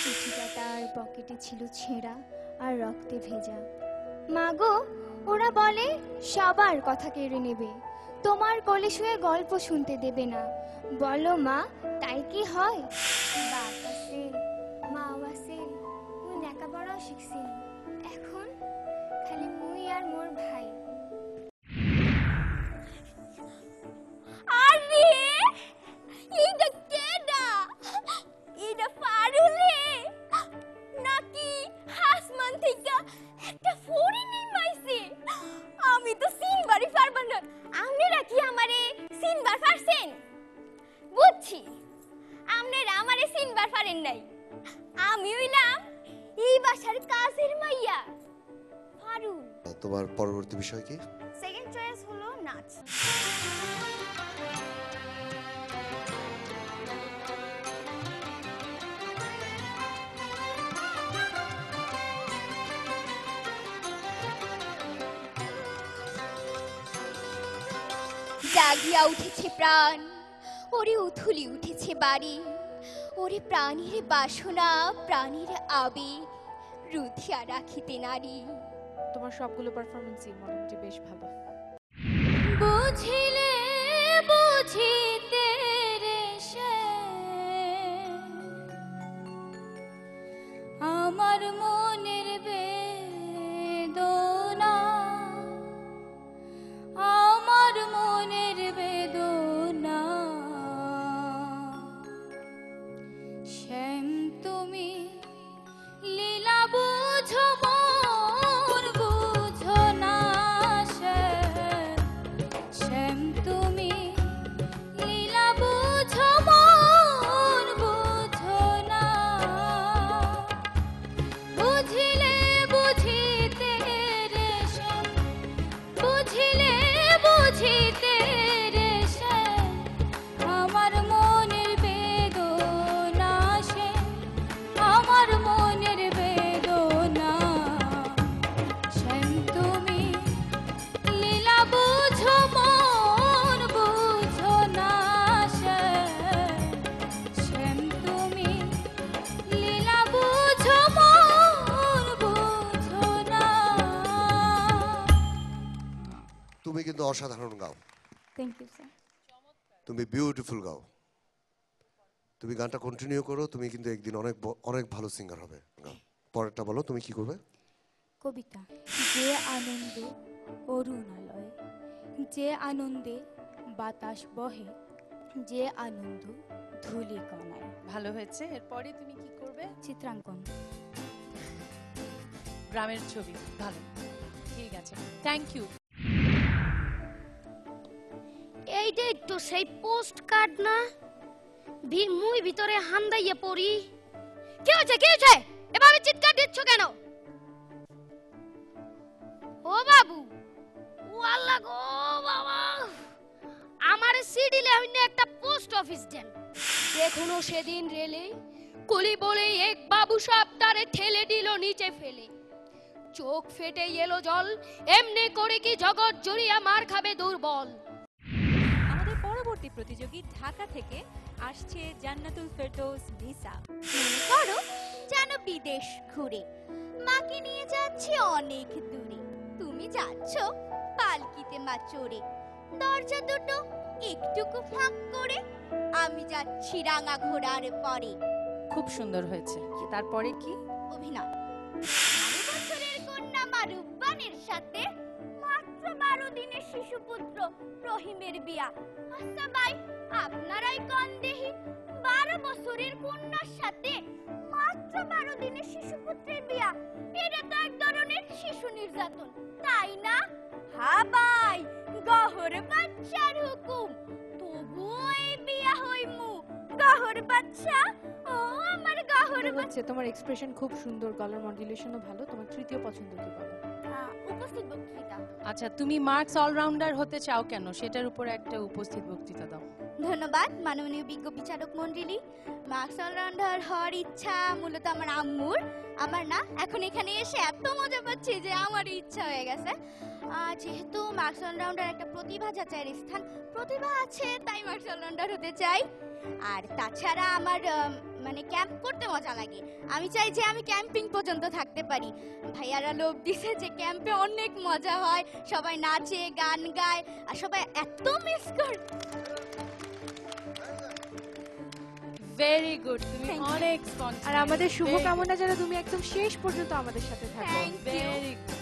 চিঠিটা তার পকেটে ছিল ছেঁড়া আর রক্তে ভেজা। মাগো, ওরা বলে সবার কথা কেড়ে নেবে, তোমার কোলে শুয়ে গল্প শুনতে দেবে না। বলো মা, তাই কি হয়? বাপ আছে, মাও আছে, মুই লেখাপড়াও শিখছি, এখন খালি মুই আর মোর ভাই। আরে এটা কেডা? এটা পারুলে নাকি আসমান থেকে একটা ফড়িং মাইছে? আমি তো সিনবারই পারবার না। আপনারা কি আমারে সিনবার পারছেন? বুঝছি আপনারা আমারে সিনবার পারেন নাই। আমি হইলাম এই বাসার কাজের মাইয়া পারুল। তোমার পরবর্তী বিষয় কি? সেকেন্ড চয়েস হলো নাচ। জাগিয়া উঠেছে প্রাণ, ওরে উথুলি উঠেছে বাড়ি, ওরে প্রাণীর বাসনা, প্রাণীর আবেগ রুধিয়া রাখিতে নারী। তোমার সবগুলো পারফরমেন্সই মোটামুটি বেশ ভালো। বুঝিলে আমার মনের বেদনা, আমার মনের বেদনা, শ্যাম তুমি লীলা বুঝো মন বুঝো না, শ্যাম তুমি লীলা বুঝো মন বুঝো না, বুঝিলে বুঝিতে রে শ্যাম, বুঝিলে বুঝিতে রে শ্যাম, আমার মনের বেদনা শ্যাম, আমার মনের বেদনা, শ্যাম তুমি লীলা বুঝো মন বুঝো না, শ্যাম তুমি লীলা বুঝো মন বুঝো না। তুমি কিন্তু অসাধারণ গাও, থ্যাংক ইউ স্যার। তুমি বিউটিফুল গাও, তুমি গানটা কন্টিনিউ করো, তুমি কিন্তু একদিন অনেক অনেক ভালো সিঙ্গার হবে। গাও, পরেরটা বলো তুমি কি করবে। কবিতা। যে আনন্দ অরুণালয়, যে আনন্দে বাতাস বহে, যে আনন্দ ধূলি কণায়। ভালো হয়েছে। এরপরে তুমি কি করবে? চিত্রাঙ্কন। গ্রামের ছবি। ভালো, ঠিক আছে, থ্যাংক ইউ। এইটা একটু সেই পোস্ট কার্ড না, মুই ভিতরে হান্দাইয়া পড়ি। কি হয়েছে কি হয়েছে, এভাবে চিৎকার দিচ্ছ কেন? ও বাবু, ও আল্লাহ গো বাবা, আমার সিডিলে হইনে একটা পোস্ট অফিস দেন। এখনো সেদিন রেলে কলি বলে এক বাবু সাহেব তারে ঠেলে দিল নিচে ফেলে, চোখ ফেটে এলো জল, এমনি করে কি জগৎ জুড়িয়া মার খাবে দুর্বল। আমাদের পরবর্তী প্রতিযোগী ঢাকা থেকে আসছে জান্নাতুল ফেরদৌস ভিসা। করো যেন বিদেশ ঘুরে, মাকে নিয়ে যাচ্ছি অনেক দূরে, তুমি যাচ্ছ পালকিতে মা চড়ে, দরজা দুটো একটুকু ফাঁক করে, আমি যাচ্ছি রাঙা ঘোড়ার পরে। খুব সুন্দর হয়েছে। তারপরে কি? অভিনয়। 12 বছরের কন্যা মারুবানের সাথে মাত্র 12 দিনের শিশুপুত্র রহিমের বিয়া। আচ্ছা ভাই, আপনারাই কন দেহি, 12 বছরের কন্যার সাথে মাত্র 12 দিনের শিশুপুত্রের বিয়া, এটা তো এক ধরনের শিশু নির্যাতন, তাই না? হ্যাঁ ভাই, গহর বাচ্চার হুকুম, তবুও এই বিয়া হইমু। গহর বাচ্চা, ও আমার গহর বাচ্চা। তোমার এক্সপ্রেশন খুব সুন্দর, গলার মডুলেশনও ভালো। তোমার তৃতীয় পছন্দ কি বলো? উপস্থিত বক্তৃতা। আচ্ছা, তুমি মার্কস অলরাউন্ডার হতে চাও কেন, সেটার উপর একটা উপস্থিত বক্তৃতা দাও। ধন্যবাদ মাননীয় বিজ্ঞ বিচারক মণ্ডলী। মার্কস অলরাউন্ডার হওয়ার ইচ্ছা মূলত আমার আম্মুর, আমার না। এখন এখানে এসে এত মজা পাচ্ছি যে আমার ইচ্ছা হয়ে গেছে। যেহেতু মার্কস অলরাউন্ডার একটা প্রতিভা যাচাইয়ের স্থান, প্রতিভা আছে তাই মার্কস অলরাউন্ডার হতে চাই। আর তাছাড়া আমার মানে ক্যাম্প করতে মজা লাগে, আমি চাই যে আমি ক্যাম্পিং পর্যন্ত থাকতে পারি। ভাইয়ারা লোভ দিছে যে ক্যাম্পে অনেক মজা হয়, সবাই নাচে গান গায় আর সবাই এত মিস করে। ভেরি গুড, তুমি অনেক স্পন্টানিয়াস। আর আমাদের শুভকামনা যেন তুমি একদম শেষ পর্যন্ত আমাদের সাথে থাকো। Very good.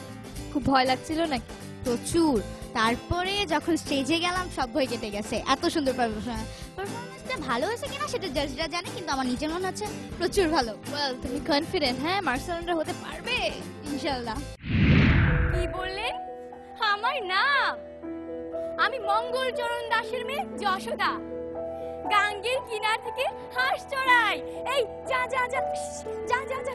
খুব ভয় লাগছিল নাকি? প্রচুর। তারপরে যখন স্টেজে গেলাম সব ভয় কেটে গেছে। এত সুন্দর পারফরমেন্সটা ভালো হয়েছে কিনা সেটা জাজরা জানে, কিন্তু আমার নিজের মনে হচ্ছে প্রচুর ভালো। ওয়েল, তুমি কনফিডেন্ট? হ্যাঁ, মার্কস অলরাউন্ডার হতে পারবে ইনশাআল্লাহ। কি বললেন? আমার নাম, আমি মঙ্গলচরণ দাসের মেয়ে যশোদা, গাঙ্গের কিনার থেকে হাঁস চড়াই। এই যা যা যা যা যা যা।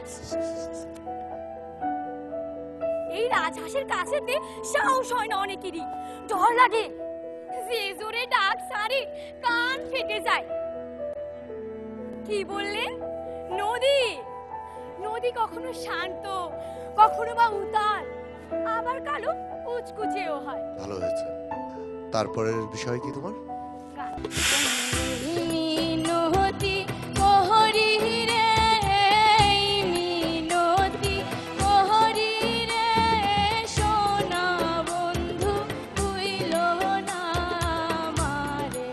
এই রাজহাঁসের কাছেতে সাহস হয় না অনেকেরই, ডর লাগে। যে জোরে ডাক সারে কান ফেটে যায়। কি বললেন? নদী, নদী কখনো শান্ত, কখনো বা উতাল, আবার কালো উচকুচেও হয়। ভালো হয়েছে। তারপরের বিষয় কি তোমার? মিনতি মোহরি রে, মিনতি মোহরি রে, সোনা বন্ধু হইল না মারে।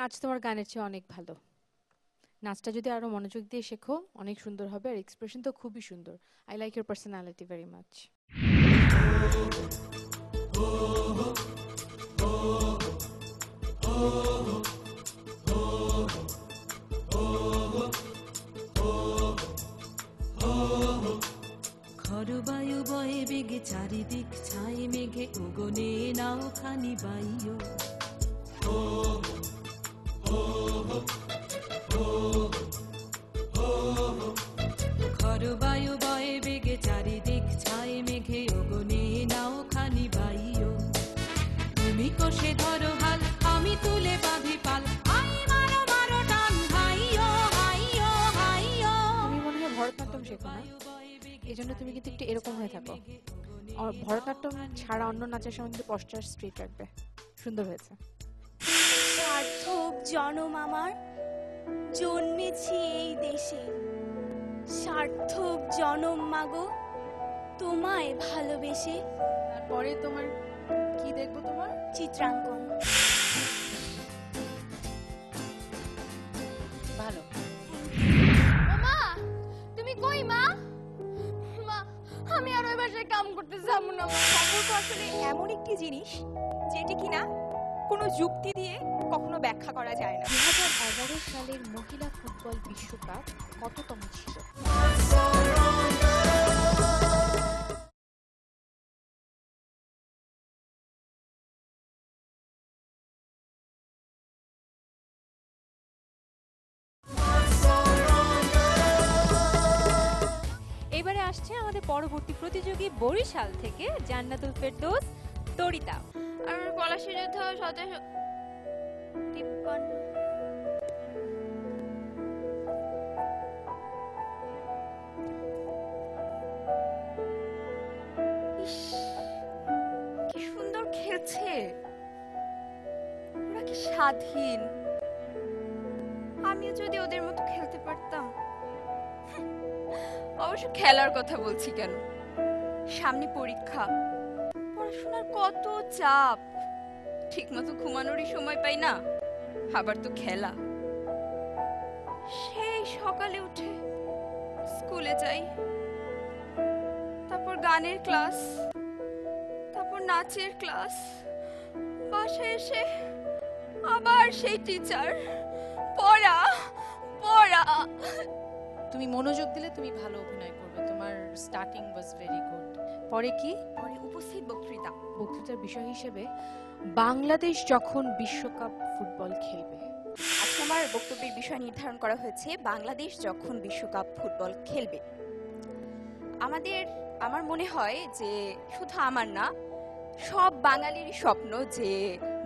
নাচ তোমার গানের চেয়ে অনেক ভালো। নাচটা যদি আরো মনোযোগ দিয়ে শেখো অনেক সুন্দর হবে, আর এক্সপ্রেশন তো খুবই সুন্দর। I like your personality very much. খরবায়ু বয়ে বেগে চারিদিক ছাই মেঘে উগনে নাও খানি বাইও। খরবায়ু বয়ে বেগে চারিদিক ছাই মেঘে উগনে নাও খানি বাইও। তুমি কষে ধরো হাল আমি তুলে বাঁধি পাল, আই মারো মারো টান হাইও হাইও হাইও। তুমি মনে হয় ভরতনাট্যম শেখো না, এই জন্য তুমি কিন্তু একটু এরকম হয়ে থাকো। আর ভরতনাট্যম ছাড়া অন্য নাচের সময় কিন্তু পশ্চার স্ট্রেট রাখবে। সুন্দর হয়েছে। সার্থক জনম আমার, জন্মেছি এই দেশে। সার্থক জনম মাগো তোমায় ভালোবেসে। তারপরে তোমার কি দেখবো? তোমার চিত্রাঙ্কন। ভালো। মা তুমি কই মা? মা আমি আর ওই বাসায় কাম করতে যাবো না। সম্পর্ক আসলে এমন একটি জিনিস যেটি কিনা কোনো যুক্তি দিয়ে কখনো ব্যাখ্যা করা যায় না। 2011 সালের মহিলা ফুটবল বিশ্বকাপ কততম ছিল? এবারে আসছে আমাদের পরবর্তী প্রতিযোগী বরিশাল থেকে জান্নাতুল ফেরদৌস তরিতা। আর পলাশী যুদ্ধ 1753। ইস, কি সুন্দর খেলছে ওরা, কি স্বাধীন। আমিও যদি ওদের মতো খেলতে পারতাম। অবশ্য খেলার কথা বলছি কেন, সামনে পরীক্ষা, পড়াশোনার কত চাপ, ঠিক মতো ঘুমানোরই সময় পাই না, আবার তো খেলা। সেই সকালে উঠে স্কুলে যাই, তারপর গানের ক্লাস, তারপর নাচের ক্লাস, বাসায় এসে আবার সেই টিচার, পড়া পড়া। তুমি মনোযোগ দিলে তুমি ভালো অভিনয় করবে। তোমার স্টার্টিং ওয়াজ ভেরি গুড। পরে কি? পরে উপস্থিত বক্তৃতা। বক্তৃতার বিষয় হিসেবে বাংলাদেশ যখন বিশ্বকাপ ফুটবল খেলবে। আজকে আমার বক্তব্যের বিষয় নির্ধারণ করা হয়েছে বাংলাদেশ যখন বিশ্বকাপ ফুটবল খেলবে। আমার মনে হয় যে শুধু আমার না, সব বাঙালির স্বপ্ন যে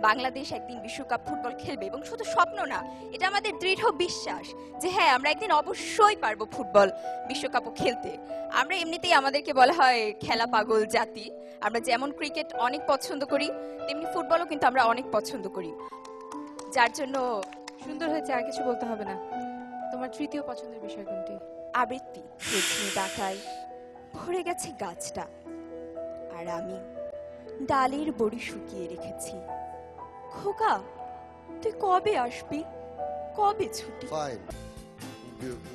বাংলাদেশ একদিন বিশ্বকাপ ফুটবল খেলবে, এবং শুধু স্বপ্ন না, এটা আমাদের দৃঢ় বিশ্বাস যে হ্যাঁ আমরা একদিন অবশ্যই পারবো ফুটবল বিশ্বকাপও খেলতে। আমরা এমনিতেই আমাদেরকে বলা হয় খেলা পাগল জাতি। আমরা যেমন ক্রিকেট অনেক পছন্দ করি, তেমনি ফুটবলও কিন্তু আমরা অনেক পছন্দ করি, যার জন্য সুন্দর হয়েছে, আর কিছু বলতে হবে না। তোমার তৃতীয় পছন্দের বিষয় কোনটি? আবৃত্তি। রজনী ডাকায় ভরে গেছে গাছটা, আর আমি ডালের বড়ি শুকিয়ে রেখেছি। খোকা তুই কবে আসবি, কবে ছুটি? ফাইন,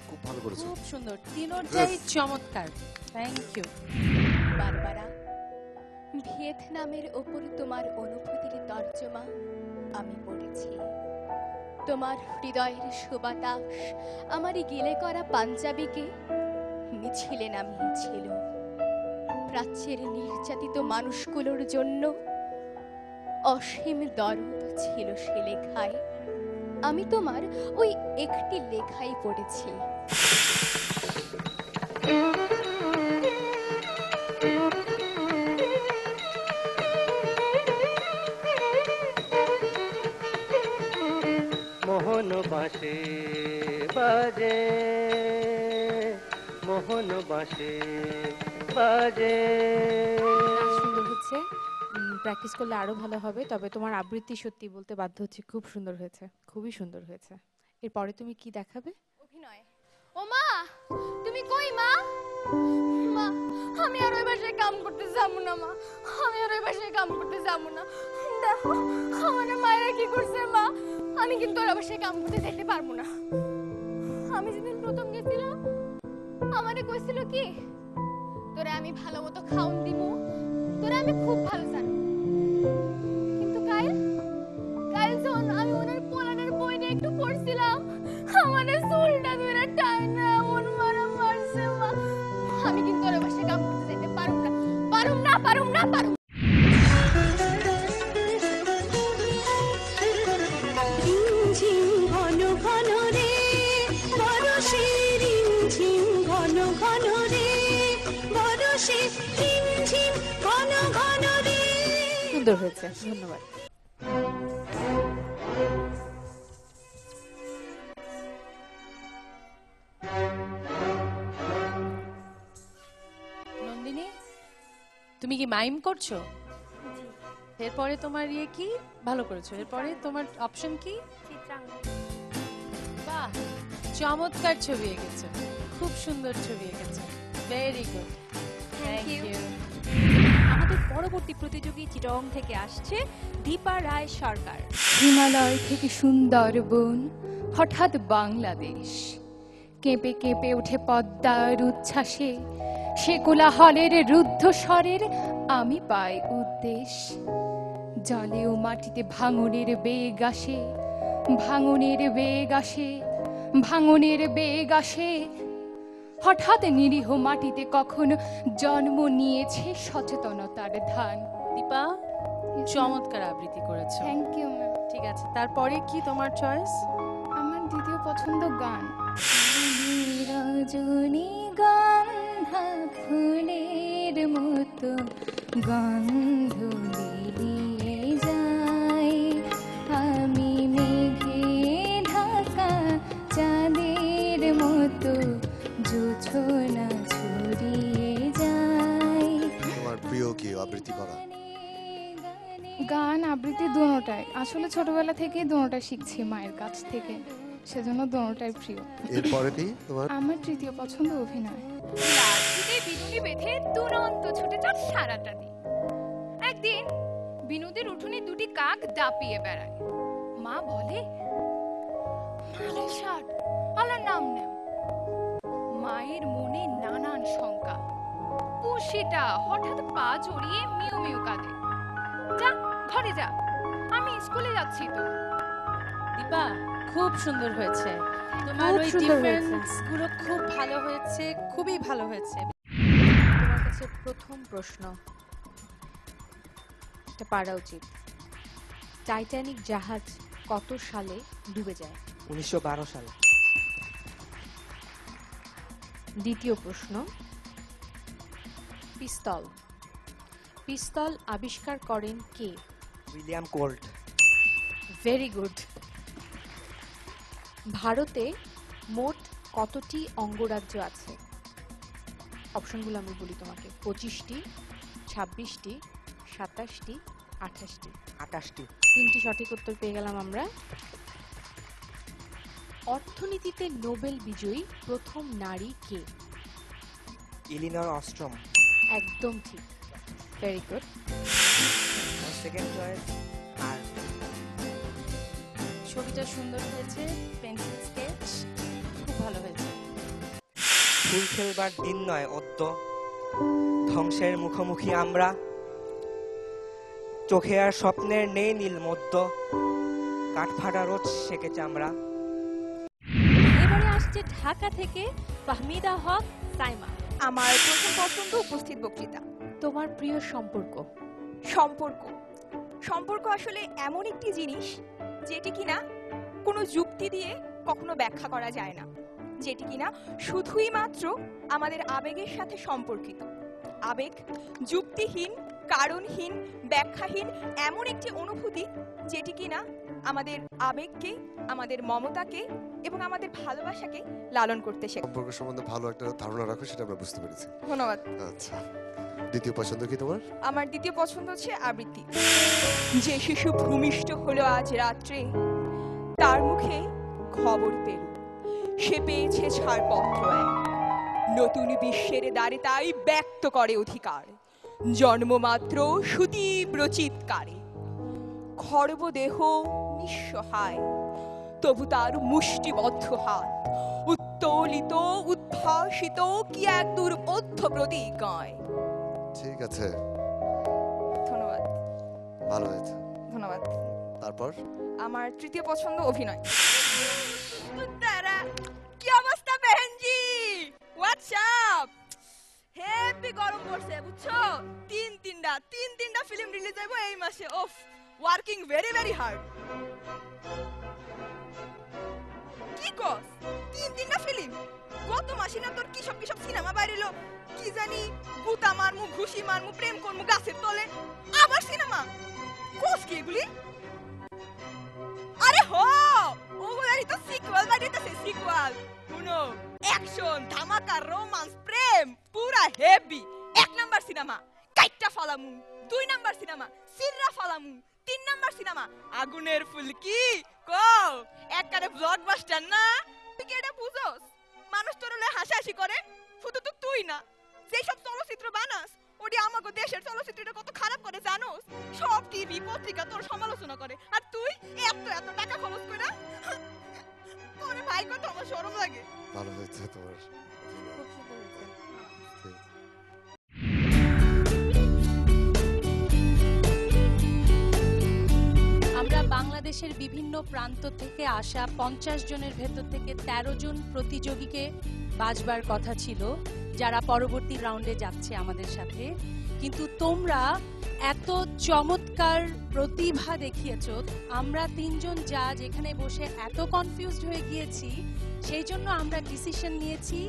খুব ভালো করেছো। খুব সুন্দর, তিনটাই চমৎকার। Thank you. বারবারা, ভিয়েতনামের ওপর তোমার অনুভূতির তর্জমা আমি পড়েছি। তোমার হৃদয়ের সুবাতাস আমারই গিলে করা পাঞ্জাবিকে মিছিলে নামিয়েছিল। প্রাচ্যের নির্যাতিত মানুষগুলোর জন্য অসীম দরদ ছিল সে লেখায়। আমি তোমার ওই একটি লেখাই পড়েছি। মোহন বাঁশে বাজে, মোহন বাঁশে বাজে। সুন্দর হচ্ছে, প্র্যাকটিস করলে আরো ভালো হবে। তবে তোমার আবৃত্তি সত্যি বলতে বাধ্য হচ্ছে, খুব সুন্দর হয়েছে, খুবই সুন্দর হয়েছে। এরপরে তুমি কি দেখাবে? অভিনয়। ও মা তুমি কই মা? মা আমি আর ওই বাসায় কাম করতে যাবো না। মা আমি আর ওই বাসায় কাম করতে যাবো না। দেখো আমার মায়েরা কি করছে মা, আমি কিন্তু আর অবশ্যই কাম করতে যেতে পারবো না। আমি যেদিন প্রথম গেছিলাম আমারে কইছিল কি তোরে আমি ভালো মতো খাওন দিব, তোরে আমি খুব ভালো জানি। কিন্তু কাল যখন আমি ওনার পোলানের বইটা একটু পড়ছিলাম আমাদের চুলটা ধরে টাইনা মন মারা মারছে মা। আমি কিন্তু আর অবশ্যই কাম করতে যেতে পারবো না। রিমঝিম ঘন ঘন রে বরষে, রিমঝিম ঘন ঘন রে বরষে, রিমঝিম ঘন ঘন রে। সুন্দর হয়েছে, ধন্যবাদ। নন্দিনী, তুমি কি মাইম করছো? এরপরে তোমার ইয়ে কি ভালো করেছো? এরপরে তোমার অপশন কি? বাহ, চমৎকার ছবি এঁকেছো, খুব সুন্দর ছবি এঁকেছো, ভেরি গুড, থ্যাংক ইউ। আমাদের পরবর্তী প্রতিযোগী চিটং থেকে আসছে দীপা রায় সরকার। হিমালয় থেকে সুন্দরবন, হঠাৎ বাংলাদেশ, কেঁপে কেঁপে ওঠে পদ্মার উচ্ছ্বাসে, সে কোলাহলের রুদ্ধ স্বরের আমি পাই উদ্দেশ। জলে ও মাটিতে ভাঙনের বেগ আসে, ভাঙনের বেগ আসে, ভাঙনের বেগ আসে। হঠাৎ নিরীহ মাটিতে কখন জন্ম নিয়েছে সচেতনতার ধান। দীপা, চমৎকার আবৃত্তি করেছো, থ্যাংক ইউ ম্যাম। ঠিক আছে, তারপরে কি তোমার চয়েস? আমার দ্বিতীয় পছন্দ গান। রজনী গন্ধা ফুলের মতো গন্ধ বিলিয়ে যায়, আমি মেঘে ঢাকা চাঁদের মতো জোছনা ছড়িয়ে যায়। তোমার প্রিয় কি আবৃত্তি করা? গান আবৃত্তি দুটোটাই, আসলে ছোটবেলা থেকে দুটোটাই শিখছি মায়ের কাছ থেকে, সেজন্য দুটোটাই প্রিয়। এরপরে কি তোমার? আমার তৃতীয় পছন্দ অভিনয়। লাঠিতে বিনুনি বেঁধে দুরন্ত ছুটে চল সারাটা দিন। একদিন বিনুদের উঠোনে দুটি কাক দাপিয়ে বেড়ায়। মা বলে, মালে ষাট আল্লাহর নাম নেম। মায়ের মনে নানান শঙ্কা। পুষিটা হঠাৎ পা জড়িয়ে মিউ মিউ কাঁদে। যা ঘরে যা, আমি স্কুলে যাচ্ছি তো। দীপা, খুব সুন্দর হয়েছে, তোমার ওই ডিফারেন্স গুলো খুব ভালো হয়েছে, খুবই ভালো হয়েছে। তোমার কাছে প্রথম প্রশ্ন, এটা পারা উচিত। টাইটানিক জাহাজ কত সালে ডুবে যায়? 1912 সালে। দ্বিতীয় প্রশ্ন, পিস্তল পিস্তল আবিষ্কার করেন কে? William Colt. Very good. ভারতে মোট কতটি অঙ্গরাজ্য আছে? অপশনগুলো আমি বলি তোমাকে, 25টি, 26টি, 27টি, 28টি। 28টি। 3টি সঠিক উত্তর পেয়ে গেলাম আমরা। অর্থনীতিতে নোবেল বিজয়ী প্রথম নারী কে? ইলিনর অস্ট্রম। একদম ঠিক, ভেরি গুড। সেকেন্ড চয়েস আর ছবিটা সুন্দর হয়েছে, পেন্সিল স্কেচ খুব ভালো হয়েছে। ফুল খেলবার দিন নয় অদ্য, ধ্বংসের মুখোমুখি আমরা, চোখে আর স্বপ্নের নেই নীল মধ্য, কাঠফাটা রোজ সেকে চামড়া। এবারে আসছে ঢাকা থেকে ফাহমিদা হক সাইমা। আমার প্রথম পছন্দ উপস্থিত বক্তৃতা। তোমার প্রিয় সম্পর্ক? সম্পর্ক আসলে এমন একটি জিনিস যেটি কিনা কোনো যুক্তি দিয়ে কখনো ব্যাখ্যা করা যায় না, যেটি কিনা শুধুই মাত্র আমাদের আবেগের সাথে সম্পর্কিত। আবেগ যুক্তিহীন, কারণহীন, ব্যাখ্যাহীন এমন একটি অনুভূতি যেটি কিনা আমাদের আবেগকে, আমাদের মমতাকে এবং আমাদের ভালোবাসাকে লালন করতে শেখায়। সম্পর্ক সম্বন্ধে ভালো একটা ধারণা রাখো, সেটা আমরা বুঝতে পেরেছি। ধন্যবাদ। আচ্ছা, দ্বিতীয় পছন্দ কি তোমার? আমার দ্বিতীয় পছন্দ হচ্ছে আবৃত্তি। যে শিশু ভূমিষ্ঠ হলো আজ রাত্রে, তার মুখে খবর পেল সে পেয়েছে ছাড়পত্র এক, নতুন বিশ্বের দ্বারে তাই ব্যক্ত করে অধিকার, জন্মমাত্র সুতীব্র চিৎকারে। খর্বদেহ নিঃসহায়, তবু তার মুষ্টিবদ্ধ হাত উত্তোলিত উদ্ভাসিত কি এক দুর্বোধ্য প্রতিজ্ঞায়। ঠিক আছে, ধন্যবাদ। ভালো হয়েছে, ধন্যবাদ। তারপর আমার তৃতীয় পছন্দ অভিনয়। তারা কি অবস্থা বেহেনজি? হোয়াটসঅ্যাপ? হেভি গরম পড়ছে বুঝছো? তিনটা ফিল্ম রিলিজ হইব এই মাসে। ওফ, ওয়ার্কিং ভেরি ভেরি হার্ড। কি কস? তিনটা ফিল্ম গত মাসে না তোর কি সব সিনেমা বাইরেলো? কি জানি গুতা মারমু, ঘুষি মারমু, প্রেম করমু গাছের তলে, আবার সিনেমা কোস কি এগুলি? আরে হো, ওগুলারই তো সিকুয়াল বাইরেতেছে, সিকুয়াল। শুনো, অ্যাকশন, ধামাকা, রোমান্স, প্রেম, পুরা হেভি। 1 নাম্বার সিনেমা কাইট্টা ফালামু, 2 নাম্বার সিনেমা সিররা ফালামু, 3 নাম্বার সিনেমা আগুনের ফুলকি। কও একবারে ব্লকবাস্টার না? তুই কি এটা বুঝোস? মানুষ তোর হলে হাসাহাসি করে, শুধু তো তুই না, যেই সব চলচ্চিত্র বানাস ওটি আমাকে দেশের চলচ্চিত্রটা কত খারাপ করে জানোস? সব টিভি পত্রিকা তোর সমালোচনা করে, আর তুই এত টাকা খরচ করে। তোরে ভাই কত আমার শরম লাগে। ভালো হয়েছে তোমার। খুব সুন্দর হয়েছে। আমরা বাংলাদেশের বিভিন্ন প্রান্ত থেকে আসা 50 জনের ভেতর থেকে 13 জন প্রতিযোগীকে বাছবার কথা ছিল, যারা পরবর্তী রাউন্ডে যাচ্ছে আমাদের সাথে। কিন্তু তোমরা এত চমৎকার প্রতিভা দেখিয়েছো, আমরা 3 জন জাজ এখানে বসে এত কনফিউজড হয়ে গিয়েছি, সেই জন্য আমরা ডিসিশন নিয়েছি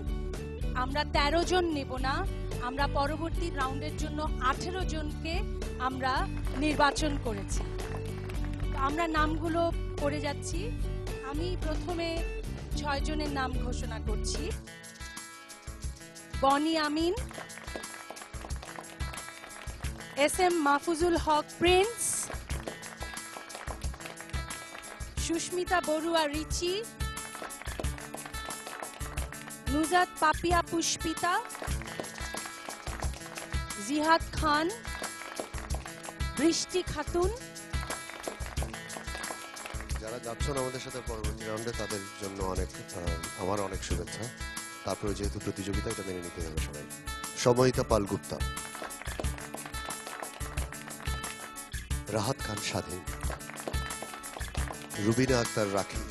আমরা 13 জন নেব না, আমরা পরবর্তী রাউন্ডের জন্য 18 জনকে আমরা নির্বাচন করেছি। আমরা নামগুলো পড়ে যাচ্ছি। আমি প্রথমে 6 জনের নাম ঘোষণা করছি। বনি আমিন, SM মাহফুজুল হক প্রিন্স, সুস্মিতা বড়ুয়া রিচি, নুজাত পাপিয়া পুষ্পিতা, জিহাদ খান, বৃষ্টি খাতুন। যারা যাচ্ছ না আমাদের সাথে পরবর্তী রাউন্ডে তাদের জন্য আমার অনেক শুভেচ্ছা। তারপরে যেহেতু প্রতিযোগিতা, এটা মেনে নিতে হবে সবাই। সময়িতা পাল গুপ্তা, রাহাত খান স্বাধীন, রুবিনা আক্তার রাখি,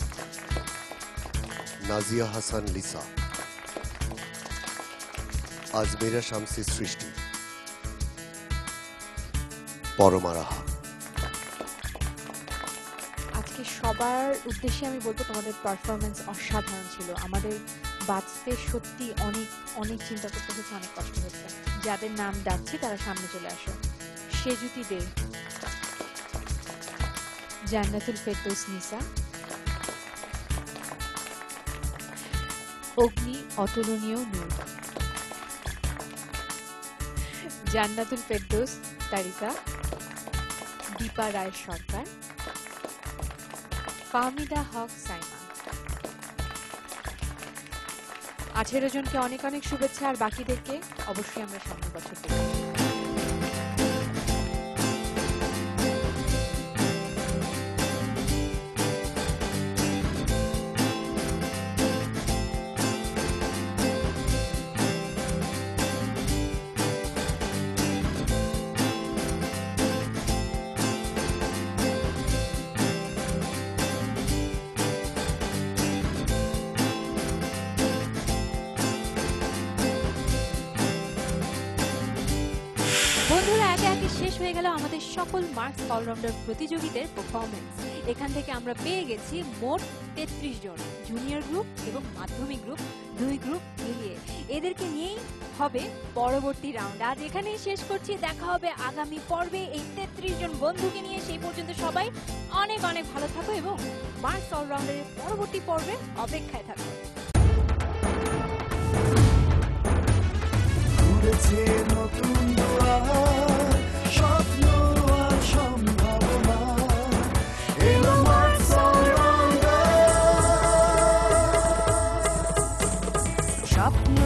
নাজিয়া হাসান লিসা, আজমেরা শামসি সৃষ্টি, পরমা রাহা। আজকে সবার উদ্দেশ্যে আমি বলবো তোমাদের পারফরমেন্স অসাধারণ ছিল। আমাদের বাঁচতে সত্যি অনেক অনেক চিন্তা করতে হচ্ছে, অনেক কষ্ট হচ্ছে। যাদের নাম ডাকছি তারা সামনে চলে আসো। সেজুতি দে, জান্নাতুল ফেরদৌস নিসা, অগ্নি অতুলনীয় নূর, জান্নাতুল ফেরদৌস তারিকা, দীপা রায় সরকার, ফাহমিদা হক সাইমা। 18 জনকে অনেক অনেক শুভেচ্ছা, আর বাকিদেরকে অবশ্যই আমরা সামনের বছর দেখব। বন্ধুরা, একে একে শেষ হয়ে গেল আমাদের সকল মার্কস অলরাউন্ডার প্রতিযোগীদের পারফরমেন্স। এখান থেকে আমরা পেয়ে গেছি মোট 33 জন, জুনিয়র গ্রুপ এবং মাধ্যমিক গ্রুপ 2 গ্রুপ মিলিয়ে। এদেরকে নিয়েই হবে পরবর্তী রাউন্ড। আজ এখানেই শেষ করছি, দেখা হবে আগামী পর্বে এই 33 জন বন্ধুকে নিয়ে। সেই পর্যন্ত সবাই অনেক অনেক ভালো থাকো এবং মার্কস অলরাউন্ডারের পরবর্তী পর্বে অপেক্ষায় থাকো। নতুন দুয়ার, স্বপ্ন আর সম্ভাবনা, এলো মার্কস অলরাউন্ডার। স্বপ্ন